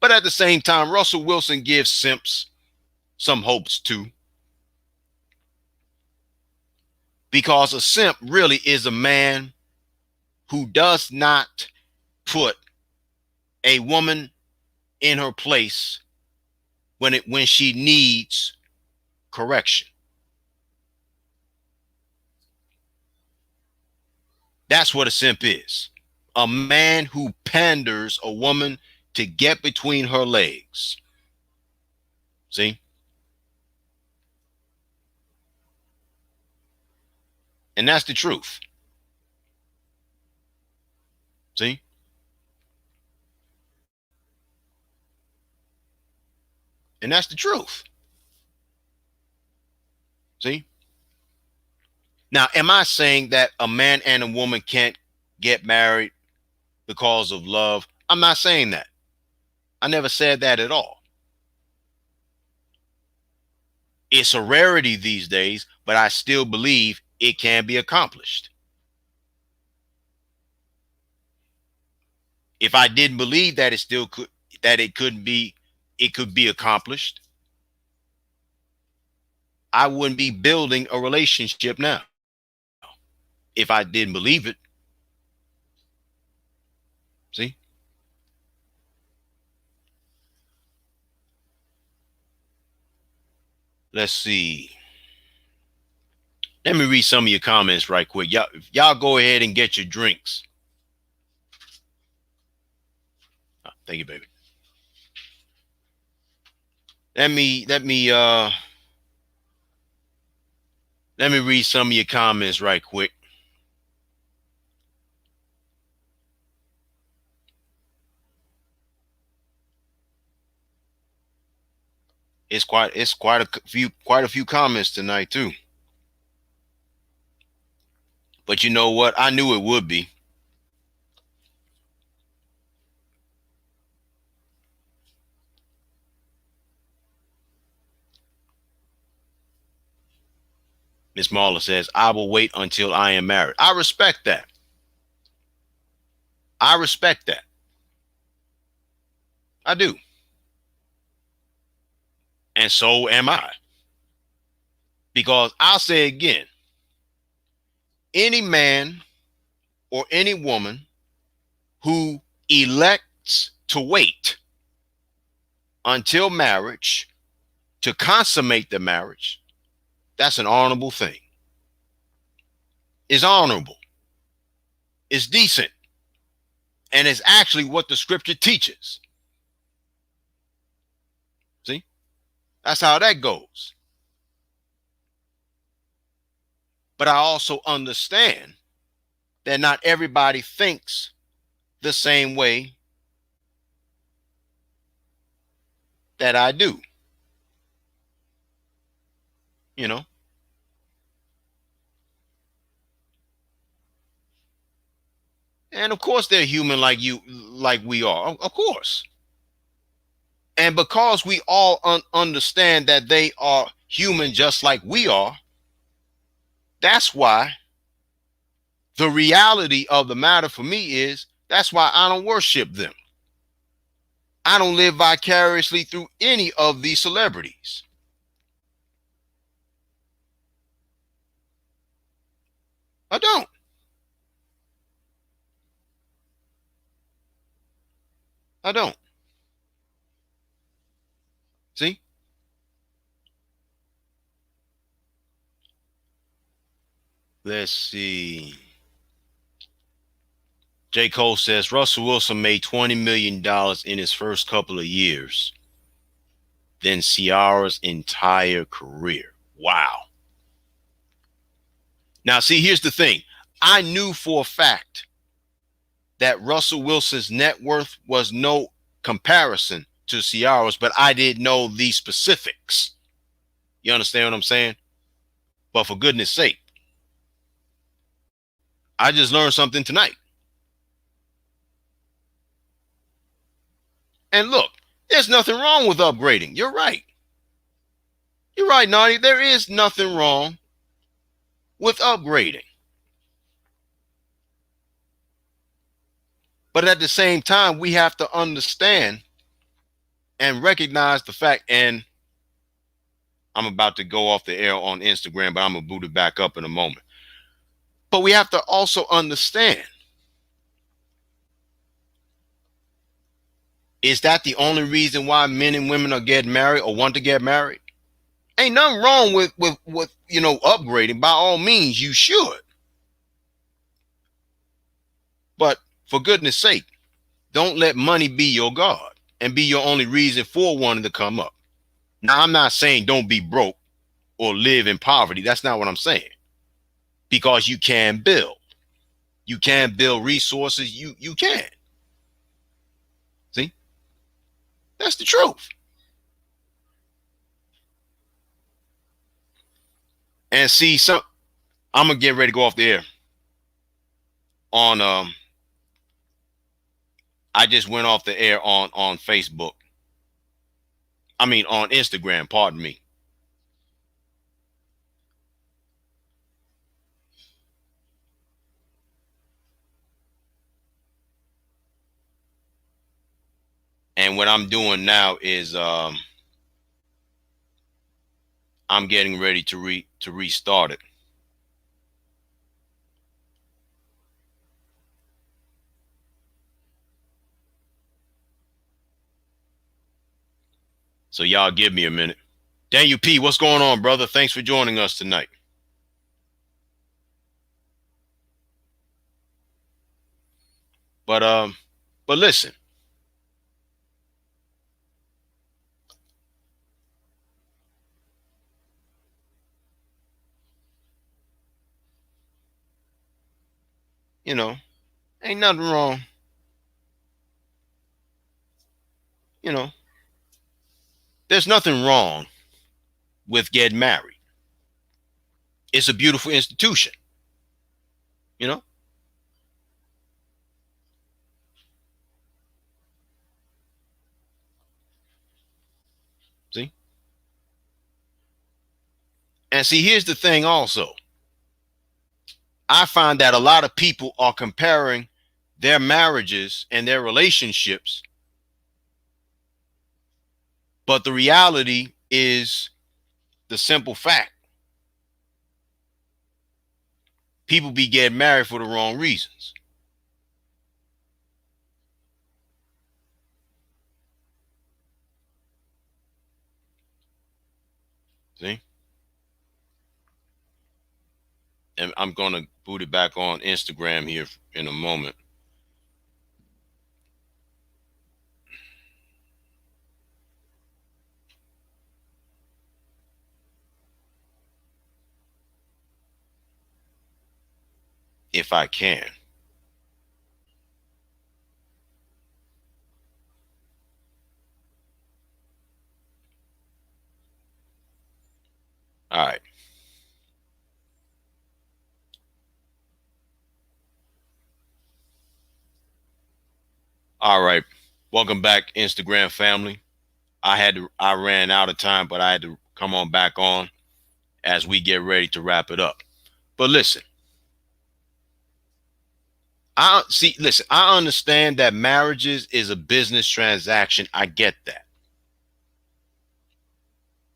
But at the same time, Russell Wilson gives simps some hopes too, because a simp really is a man who does not put a woman in her place when she needs correction. That's what a simp is. A man who panders a woman to get between her legs. See? And that's the truth. See? And that's the truth. See? Now, am I saying that a man and a woman can't get married because of love? I'm not saying that. I never said that at all. It's a rarity these days, but I still believe it can be accomplished. If I didn't believe that it still could, that it could be accomplished, I wouldn't be building a relationship now. If I didn't believe it. See? Let's see. Let me read some of your comments right quick. Y'all go ahead and get your drinks. Oh, thank you, baby. Let me read some of your comments right quick. It's quite a few comments tonight too. But you know what? I knew it would be. Miss Marla says, I will wait until I am married. I respect that. I respect that. I do. And so am I. Because I'll say again, any man or any woman who elects to wait until marriage to consummate the marriage, that's an honorable thing. It's honorable. It's decent. And it's actually what the scripture teaches. See? That's how that goes. But I also understand that not everybody thinks the same way that I do. You know? And of course they're human like you, like we are. Of course. And because we all understand that they are human just like we are, that's why the reality of the matter for me is that's why I don't worship them. I don't live vicariously through any of these celebrities. I don't. I don't. See? Let's see. J. Cole says Russell Wilson made $20 million in his first couple of years than Ciara's entire career. Wow. Now, see, here's the thing. I knew for a fact that Russell Wilson's net worth was no comparison to Ciara's, but I didn't know the specifics. You understand what I'm saying? But for goodness sake, I just learned something tonight. And look, there's nothing wrong with upgrading. You're right. You're right, Naughty. There is nothing wrong with upgrading. But at the same time, we have to understand and recognize the fact, and I'm about to go off the air on Instagram, but I'm going to boot it back up in a moment. But we have to also understand, is that the only reason why men and women are getting married or want to get married? Ain't nothing wrong with upgrading. By all means, you should. But for goodness sake, don't let money be your God and be your only reason for wanting to come up. Now, I'm not saying don't be broke or live in poverty. That's not what I'm saying. Because you can build. You can build resources. You can. See? That's the truth. And see, I'm gonna get ready to go off the air. On I just went off the air on Facebook. I mean on Instagram, pardon me. And what I'm doing now is I'm getting ready to restart it. So y'all give me a minute. Daniel P, what's going on, brother? Thanks for joining us tonight. But listen. You know, ain't nothing wrong. You know, there's nothing wrong with getting married. It's a beautiful institution. You know? See? And see, here's the thing also. I find that a lot of people are comparing their marriages and their relationships, but the reality is the simple fact. People be getting married for the wrong reasons. See? And I'm going to boot it back on Instagram here in a moment. If I can. All right. All right. Welcome back, Instagram family. I ran out of time, but I had to come on back on as we get ready to wrap it up. But listen, I understand that marriages is a business transaction. I get that.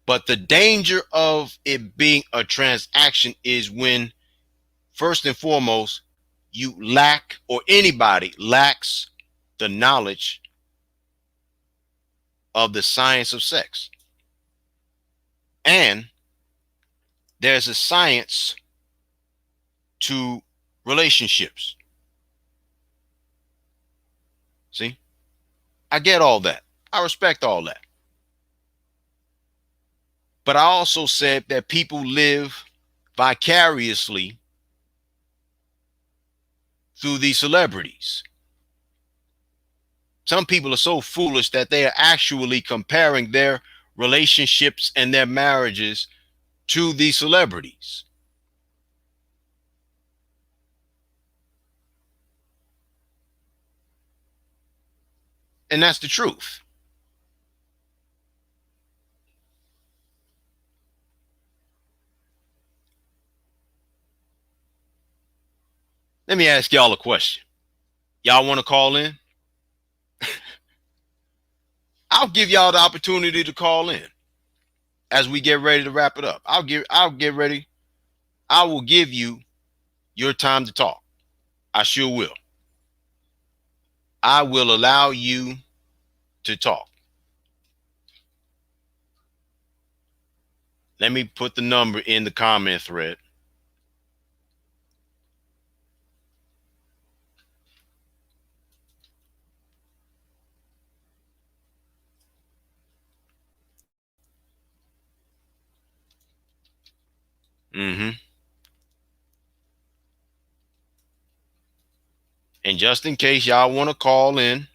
But the danger of it being a transaction is when, first and foremost, you lack, or anybody lacks, the knowledge of the science of sex. And there's a science to relationships. See, I get all that. I respect all that. But I also said that people live vicariously through these celebrities. Some people are so foolish that they are actually comparing their relationships and their marriages to these celebrities. And that's the truth. Let me ask y'all a question. Y'all want to call in? I'll give y'all the opportunity to call in as we get ready to wrap it up. I'll get ready. I will give you your time to talk. I sure will. I will allow you to talk. Let me put the number in the comment thread. Mm-hmm. And just in case y'all want to call in,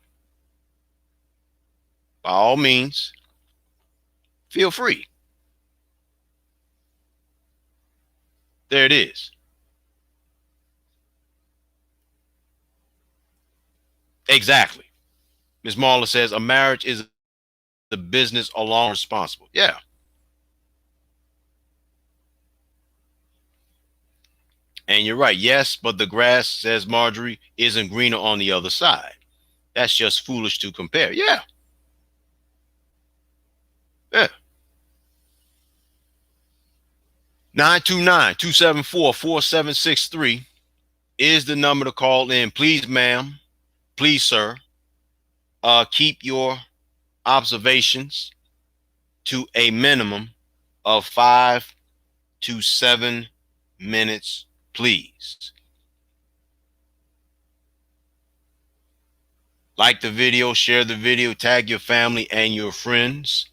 by all means, feel free. There it is. Exactly. Ms. Marla says a marriage is the business alone responsible. Yeah. And you're right. Yes, but the grass, says Marjorie, isn't greener on the other side. That's just foolish to compare. Yeah. Yeah. 929-274-4763 is the number to call in. Please, ma'am. Please, sir. Keep your observations to a minimum of 5 to 7 minutes, please. Like the video, share the video, tag your family and your friends,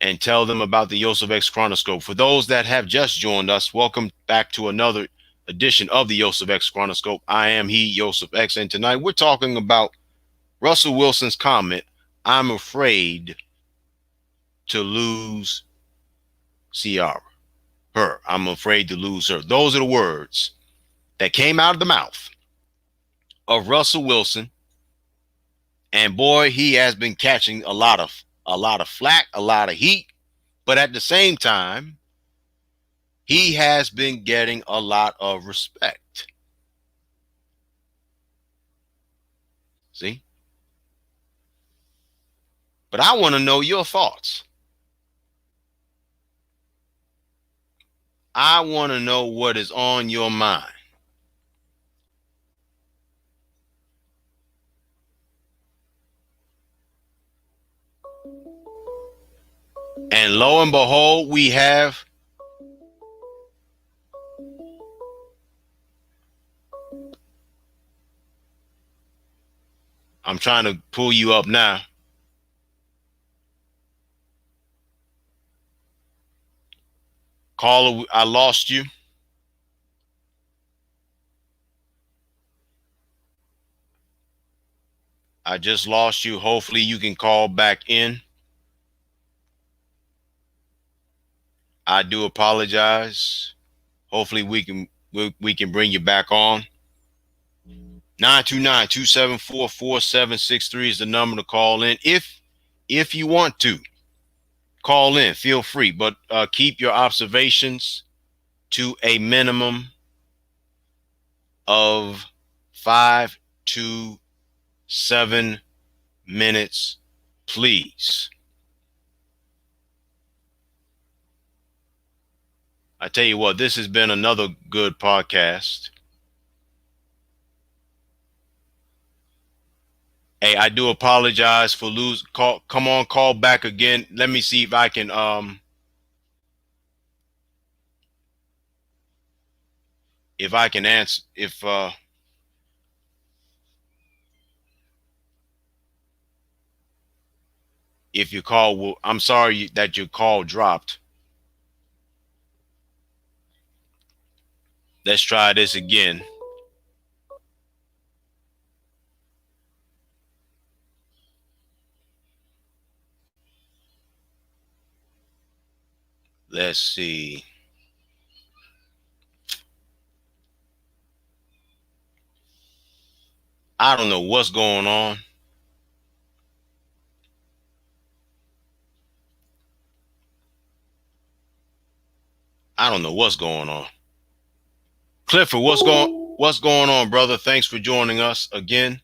and tell them about the Yosef X Chronoscope. For those that have just joined us, welcome back to another edition of the Yosef X Chronoscope. I am he, Yosef X, and tonight we're talking about Russell Wilson's comment, "I'm afraid to lose Ciara. Her. I'm afraid to lose her." Those are the words that came out of the mouth of Russell Wilson. And boy, he has been catching a lot of flack, a lot of heat, but at the same time, he has been getting a lot of respect. See? But I want to know your thoughts. I want to know what is on your mind. And lo and behold, we have I'm trying to pull you up now. Caller, I lost you. I just lost you. Hopefully you can call back in. I do apologize. Hopefully we can bring you back on. 929-274-4763 is the number to call in. If you want to call in, feel free, but keep your observations to a minimum of 5 to 7 minutes, please. I tell you what, this has been another good podcast. Hey, I do apologize for come on, call back again. Let me see if I can answer if your call will. I'm sorry that your call dropped. Let's try this again. Let's see. I don't know what's going on. I don't know what's going on. Clifford, what's going on, brother? Thanks for joining us again.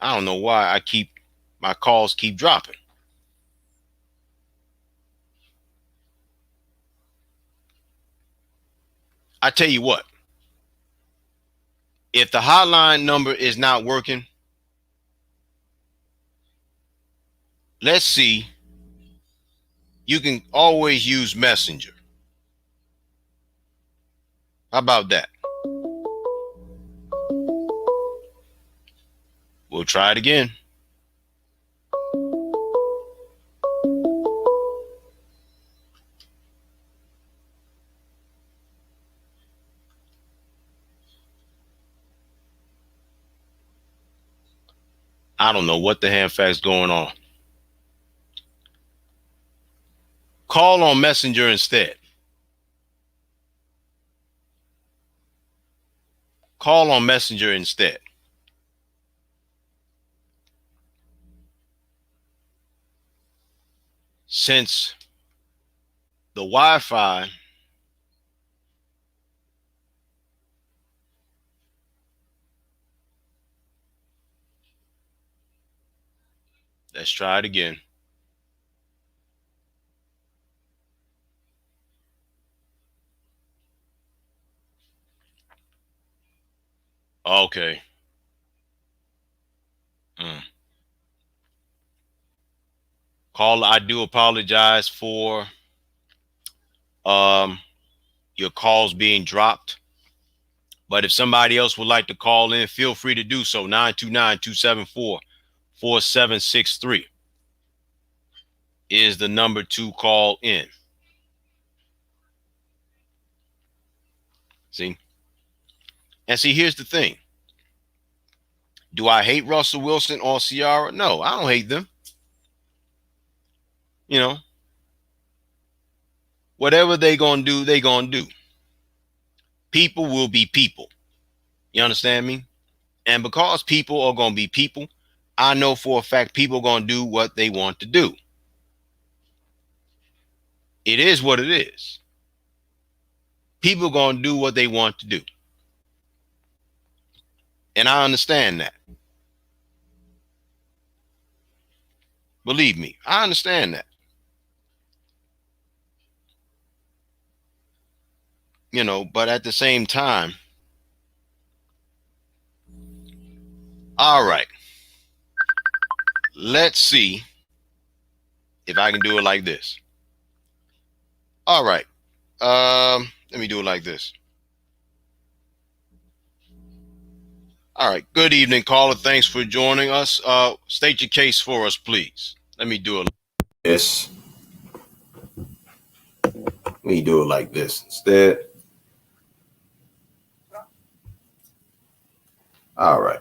I don't know why my calls keep dropping. I tell you what, if the hotline number is not working, let's see. You can always use Messenger. How about that? We'll try it again. I don't know what the heck's going on. Call on Messenger instead. Call on Messenger instead. Since the Wi-Fi let's try it again. Okay. Call. I do apologize for your calls being dropped. But if somebody else would like to call in, feel free to do so. 929-274-4763 is the number to call in. See? And see, here's the thing. Do I hate Russell Wilson or Ciara? No, I don't hate them. You know, whatever they gonna do, they gonna do. People will be people. You understand me? And because people are gonna be people, I know for a fact people are gonna do what they want to do. It is what it is. People are gonna do what they want to do. And I understand that. Believe me, I understand that. You know, but at the same time, all right, let's see if I can do it like this. All right, let me do it like this. All right, good evening, caller. Thanks for joining us. State your case for us, please. Let me do it. Yes. Let me do it like this instead. All right.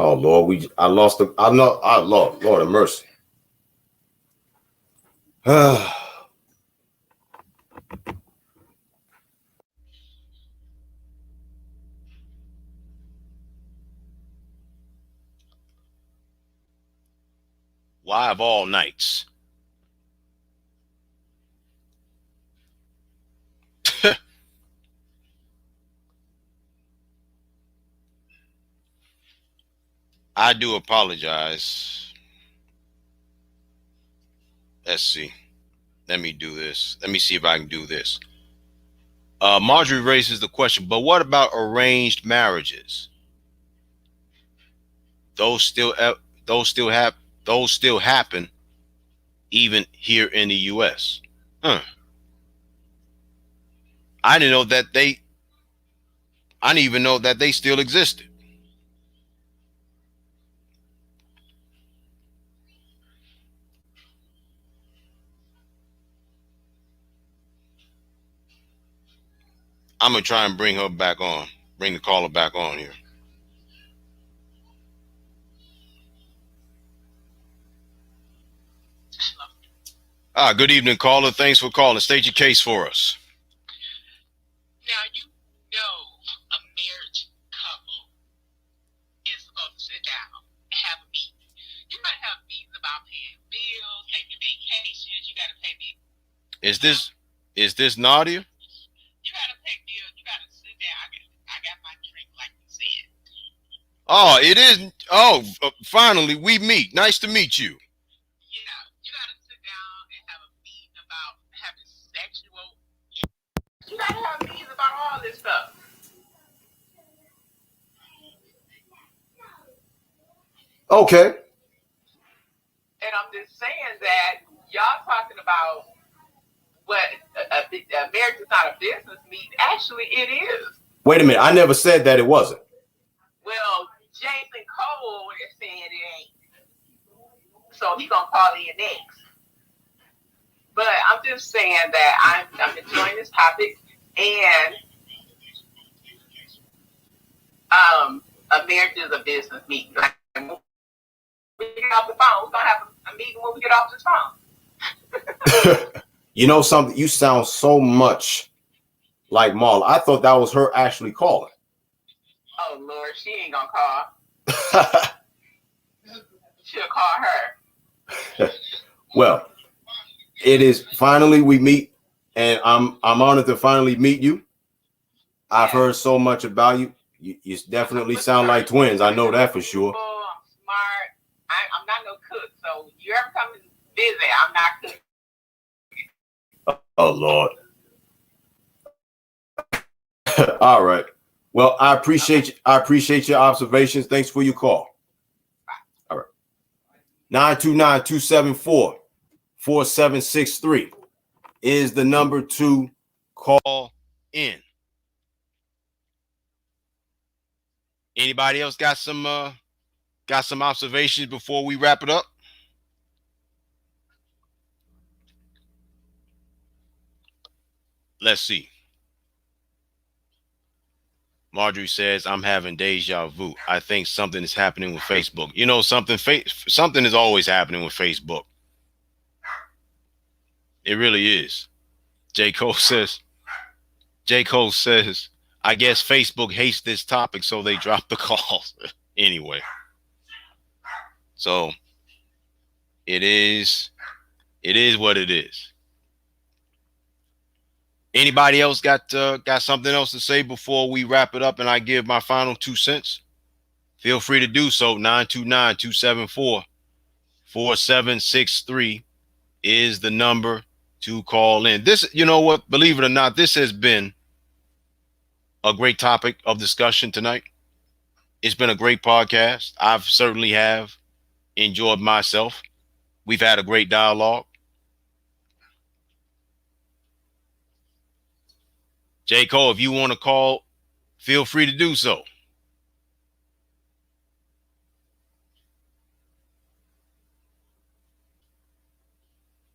Oh Lord, I lost the. I know. I Lord of mercy. Why of all nights? I do apologize. Let's see. Let me do this. Let me see if I can do this. Marjorie raises the question, but what about arranged marriages? Those still those still have those still happen even here in the U.S. Huh. I didn't know that they. I didn't even know that they still existed. I'm gonna try and bring her back on. Bring the caller back on here. Good evening, caller. Thanks for calling. State your case for us. Now, you know a marriage couple is supposed to sit down and have a meeting. You got to have meetings about paying bills, taking vacations. You got to pay bills. Is this Nadia? You got to pay bills. You got to sit down. I got my drink, like you said. Oh, it is. Oh, finally we meet. Nice to meet you. Yeah, you got to sit down and have a meeting about having sexual. You got to have meetings about all this stuff. Okay. And I'm just saying that y'all talking about what a marriage is not a business meeting. Actually, it is. Wait a minute. I never said that it wasn't. Well, Jason Cole is saying it ain't. So he gonna call in next. But I'm just saying that I'm enjoying this topic, and a marriage is a business meeting. Like, when we get off the phone, we're gonna have a meeting when we get off this phone. You know something? You sound so much like Marla. I thought that was her actually calling. Oh Lord, she ain't gonna call. She'll call her. Well, it is finally we meet, and I'm honored to finally meet you. I've heard so much about you. You definitely sound like twins. I know that for sure. Oh, I'm smart. I'm not no cook, so you ever come and visit, I'm not cooking. Oh Lord. All right. Well, I appreciate you. I appreciate your observations. Thanks for your call. All right. 929-274-4763 is the number to call in. Anybody else got some observations before we wrap it up? Let's see. Marjorie says, I'm having deja vu. I think something is happening with Facebook. You know, something is always happening with Facebook. It really is. J. Cole says, I guess Facebook hates this topic, so they dropped the calls. Anyway. So it is what it is. Anybody else got something else to say before we wrap it up and I give my final 2 cents? Feel free to do so. 929-274-4763 is the number to call in. This, you know what, believe it or not, this has been a great topic of discussion tonight. It's been a great podcast. I've certainly have enjoyed myself. We've had a great dialogue. J. Cole, if you want to call, feel free to do so.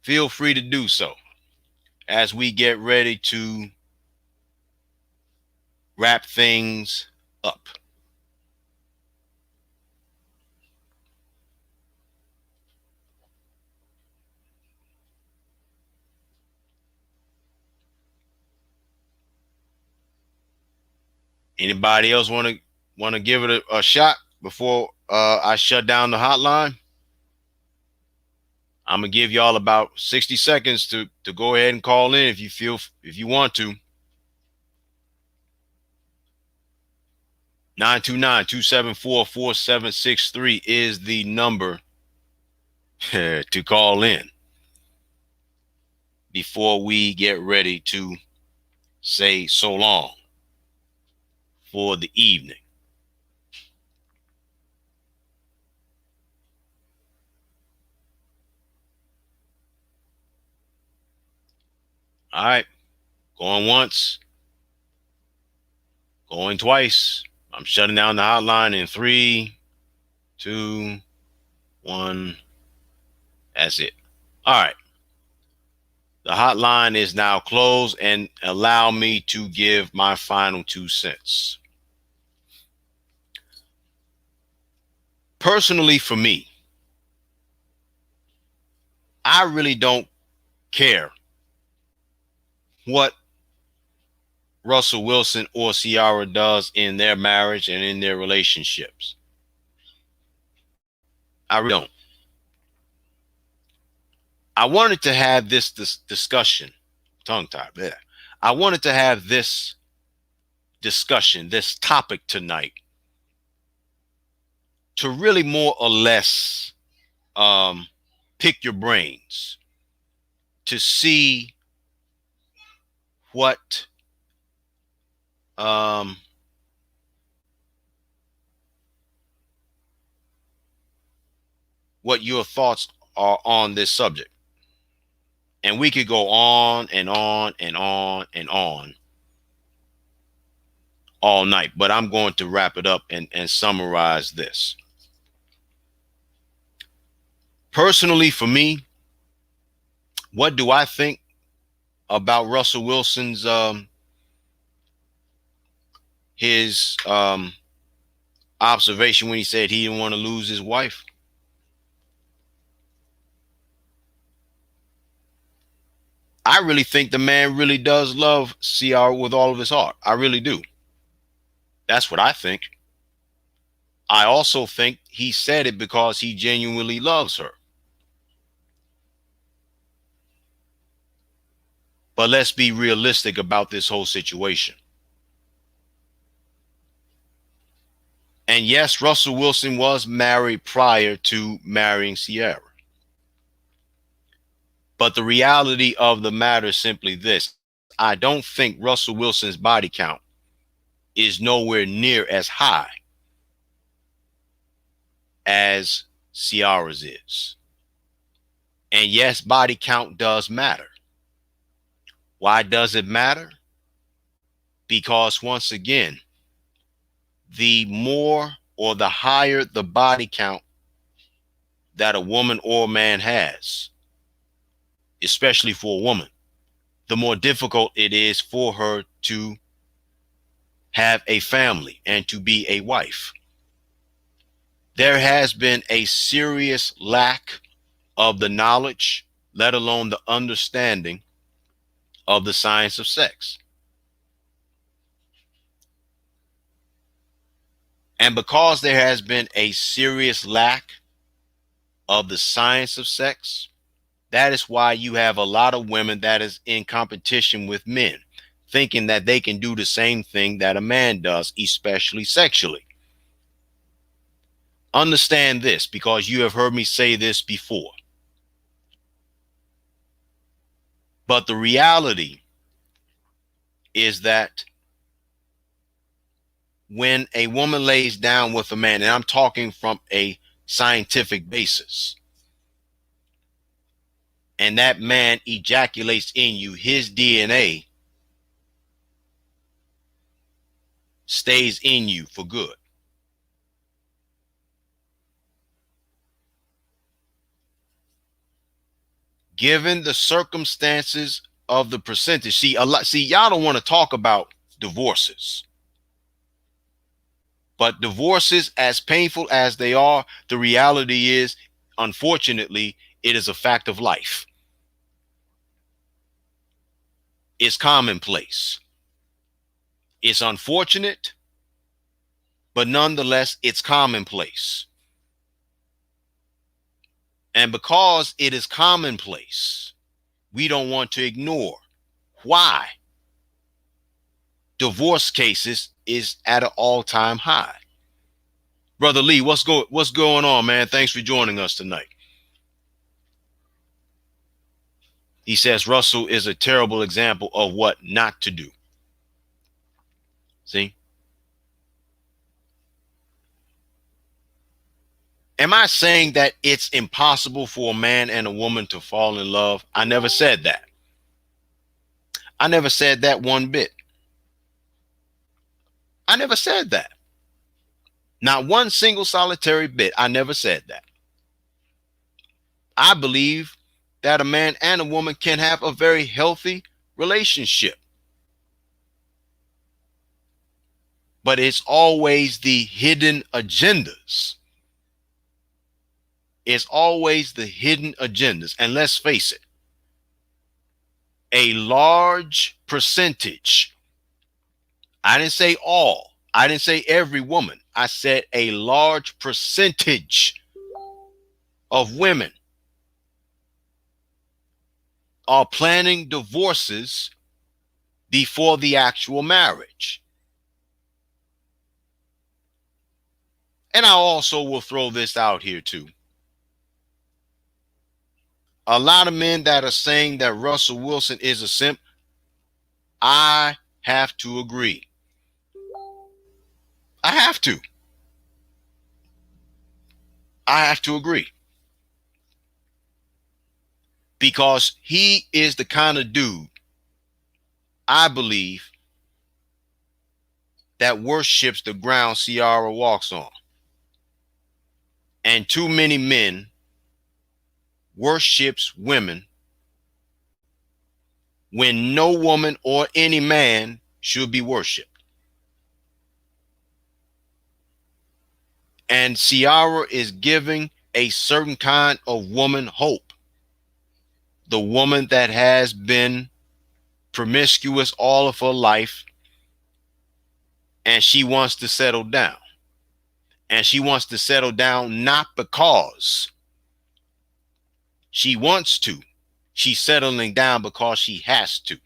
Feel free to do so as we get ready to wrap things up. Anybody else want to give it a shot before I shut down the hotline? I'm gonna give y'all about 60 seconds to go ahead and call in if you want to. 929-274-4763 is the number to call in before we get ready to say so long for the evening. All right, going once, going twice. I'm shutting down the hotline in 3, 2, 1. That's it. All right. The hotline is now closed, and allow me to give my final 2 cents. Personally, for me, I really don't care what Russell Wilson or Ciara does in their marriage and in their relationships. I really don't. I wanted to have this discussion, tongue-tied. I wanted to have this discussion, this topic tonight, to really more or less pick your brains to see what what your thoughts are on this subject. And we could go on and on and on and on all night, but I'm going to wrap it up and summarize this. Personally, for me, what do I think about Russell Wilson's his observation when he said he didn't want to lose his wife? I really think the man really does love Ciara with all of his heart. I really do. That's what I think. I also think he said it because he genuinely loves her. But let's be realistic about this whole situation. And yes, Russell Wilson was married prior to marrying Ciara. But the reality of the matter is simply this. I don't think Russell Wilson's body count is nowhere near as high as Ciara's is. And yes, body count does matter. Why does it matter? Because once again, the more or the higher the body count that a woman or a man has, especially for a woman, the more difficult it is for her to have a family and to be a wife. There has been a serious lack of the knowledge, let alone the understanding of the science of sex. And because there has been a serious lack of the science of sex, that is why you have a lot of women that is in competition with men, thinking that they can do the same thing that a man does, especially sexually. Understand this, because you have heard me say this before. But the reality is that when a woman lays down with a man, and I'm talking from a scientific basis, and that man ejaculates in you, his DNA stays in you for good. Given the circumstances of the percentage, see, y'all don't want to talk about divorces. But divorces, as painful as they are, the reality is, unfortunately, it is a fact of life. It's commonplace. It's unfortunate, but nonetheless, it's commonplace. And because it is commonplace, we don't want to ignore why divorce cases is at an all-time high. Brother Lee, what's going on, man? Thanks for joining us tonight. He says Russell is a terrible example of what not to do. See? Am I saying that it's impossible for a man and a woman to fall in love? I never said that. I never said that one bit. I never said that. Not one single solitary bit. I never said that. I believe that a man and a woman can have a very healthy relationship. But it's always the hidden agendas. It's always the hidden agendas. And let's face it, a large percentage, I didn't say all, I didn't say every woman, I said a large percentage of women are planning divorces before the actual marriage. And I also will throw this out here too. A lot of men that are saying that Russell Wilson is a simp, I have to agree. I have to. I have to agree. Because he is the kind of dude, I believe, that worships the ground Ciara walks on. And too many men worships women when no woman or any man should be worshipped. And Ciara is giving a certain kind of woman hope. The woman that has been promiscuous all of her life, and she wants to settle down. And she wants to settle down not because she wants to. She's settling down because she has to.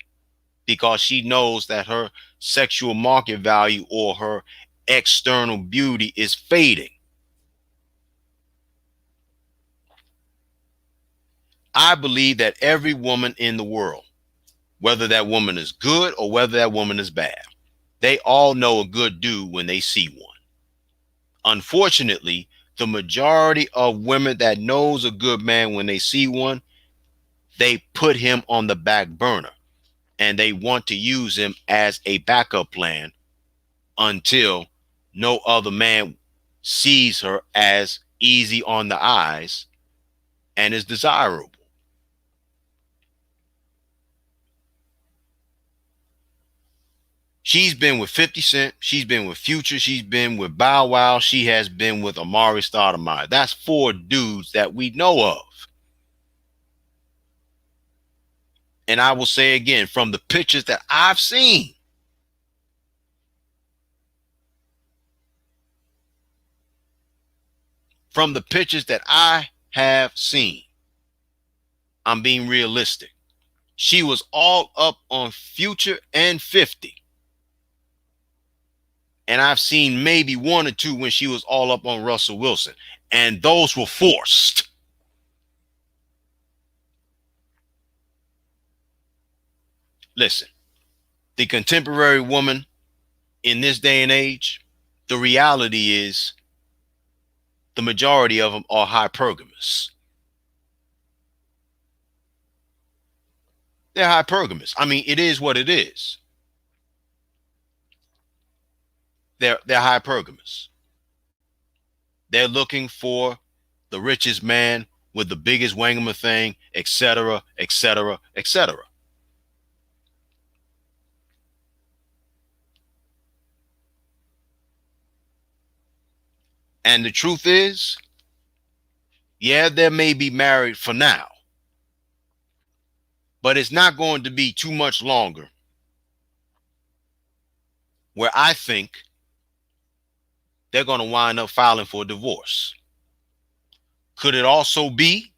Because she knows that her sexual market value or her external beauty is fading. I believe that every woman in the world, whether that woman is good or whether that woman is bad, they all know a good dude when they see one. Unfortunately, the majority of women that knows a good man when they see one, they put him on the back burner and they want to use him as a backup plan until no other man sees her as easy on the eyes and is desirable. She's been with 50 Cent. She's been with Future. She's been with Bow Wow. She has been with Amari Stoudemire. That's 4 dudes that we know of. And I will say again, from the pictures that I've seen, from the pictures that I have seen, I'm being realistic. She was all up on Future and 50. And I've seen maybe 1 or 2 when she was all up on Russell Wilson. And those were forced. Listen, the contemporary woman in this day and age, the reality is the majority of them are hypergamous. They're hypergamous. I mean, it is what it is. They're hypergamous. They're looking for the richest man with the biggest wangama thing, etc., etc., etc. And the truth is, yeah, they may be married for now, but it's not going to be too much longer where I think they're going to wind up filing for divorce. Could it also be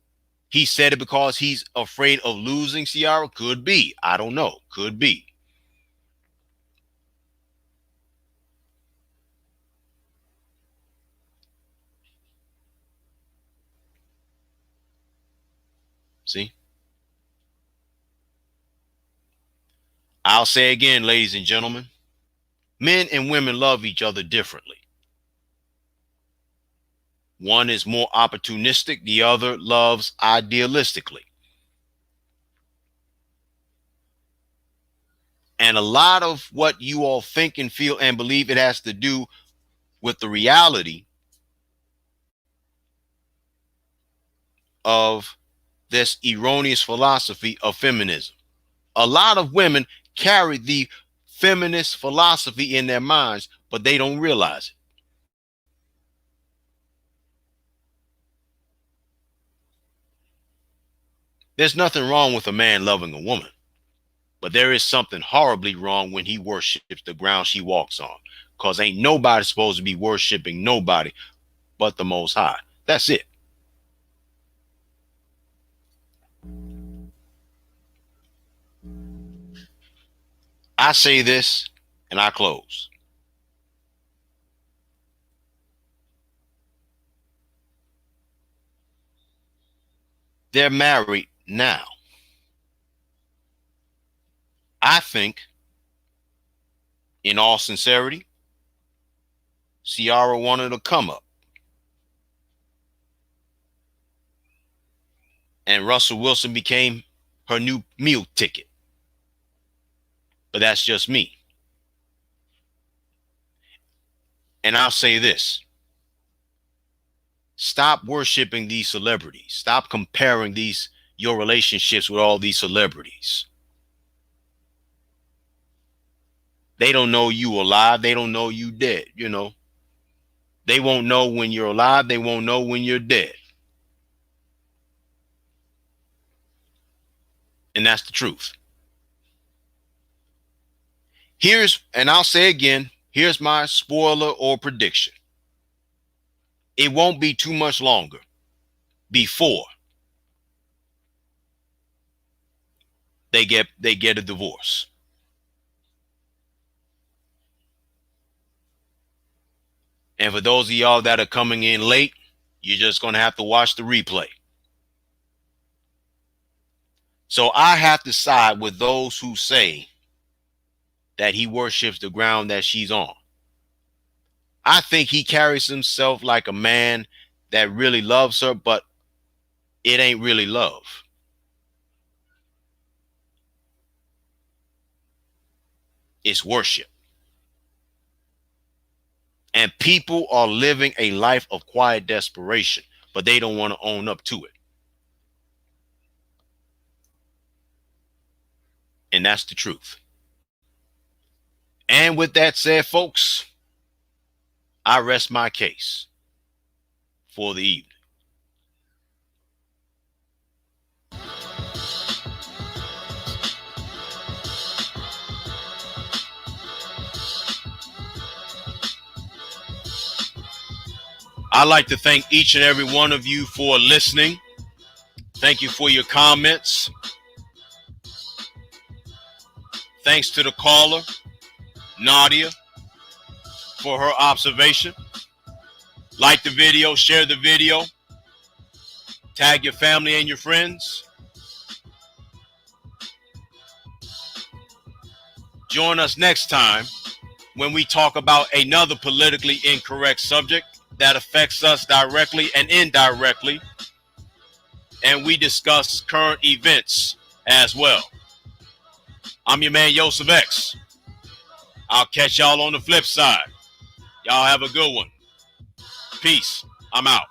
he said it because he's afraid of losing Ciara? Could be. I don't know. Could be. See? I'll say again, ladies and gentlemen, men and women love each other differently. One is more opportunistic, the other loves idealistically. And a lot of what you all think and feel and believe, it has to do with the reality of this erroneous philosophy of feminism. A lot of women carry the feminist philosophy in their minds, but they don't realize it. There's nothing wrong with a man loving a woman, but there is something horribly wrong when he worships the ground she walks on, because ain't nobody supposed to be worshiping nobody but the Most High. That's it. I say this and I close. They're married now. I think, in all sincerity, Ciara wanted to come up. And Russell Wilson became her new meal ticket. But that's just me. And I'll say this. Stop worshiping these celebrities. Stop comparing your relationships with all these celebrities. They don't know you alive. They don't know you dead, you know. They won't know when you're alive. They won't know when you're dead. And that's the truth. And I'll say again, here's my spoiler or prediction. It won't be too much longer before they get a divorce. And for those of y'all that are coming in late, you're just going to have to watch the replay. So I have to side with those who say that he worships the ground that she's on. I think he carries himself like a man that really loves her, but it ain't really love. It's worship. And people are living a life of quiet desperation, but they don't want to own up to it. And that's the truth. And with that said, folks, I rest my case for the evening. I'd like to thank each and every one of you for listening. Thank you for your comments. Thanks to the caller, Nadia, for her observation. Like the video, share the video, tag your family and your friends. Join us next time when we talk about another politically incorrect subject that affects us directly and indirectly, and we discuss current events as well. I'm your man, Yosef X. I'll catch y'all on the flip side. Y'all have a good one. Peace. I'm out.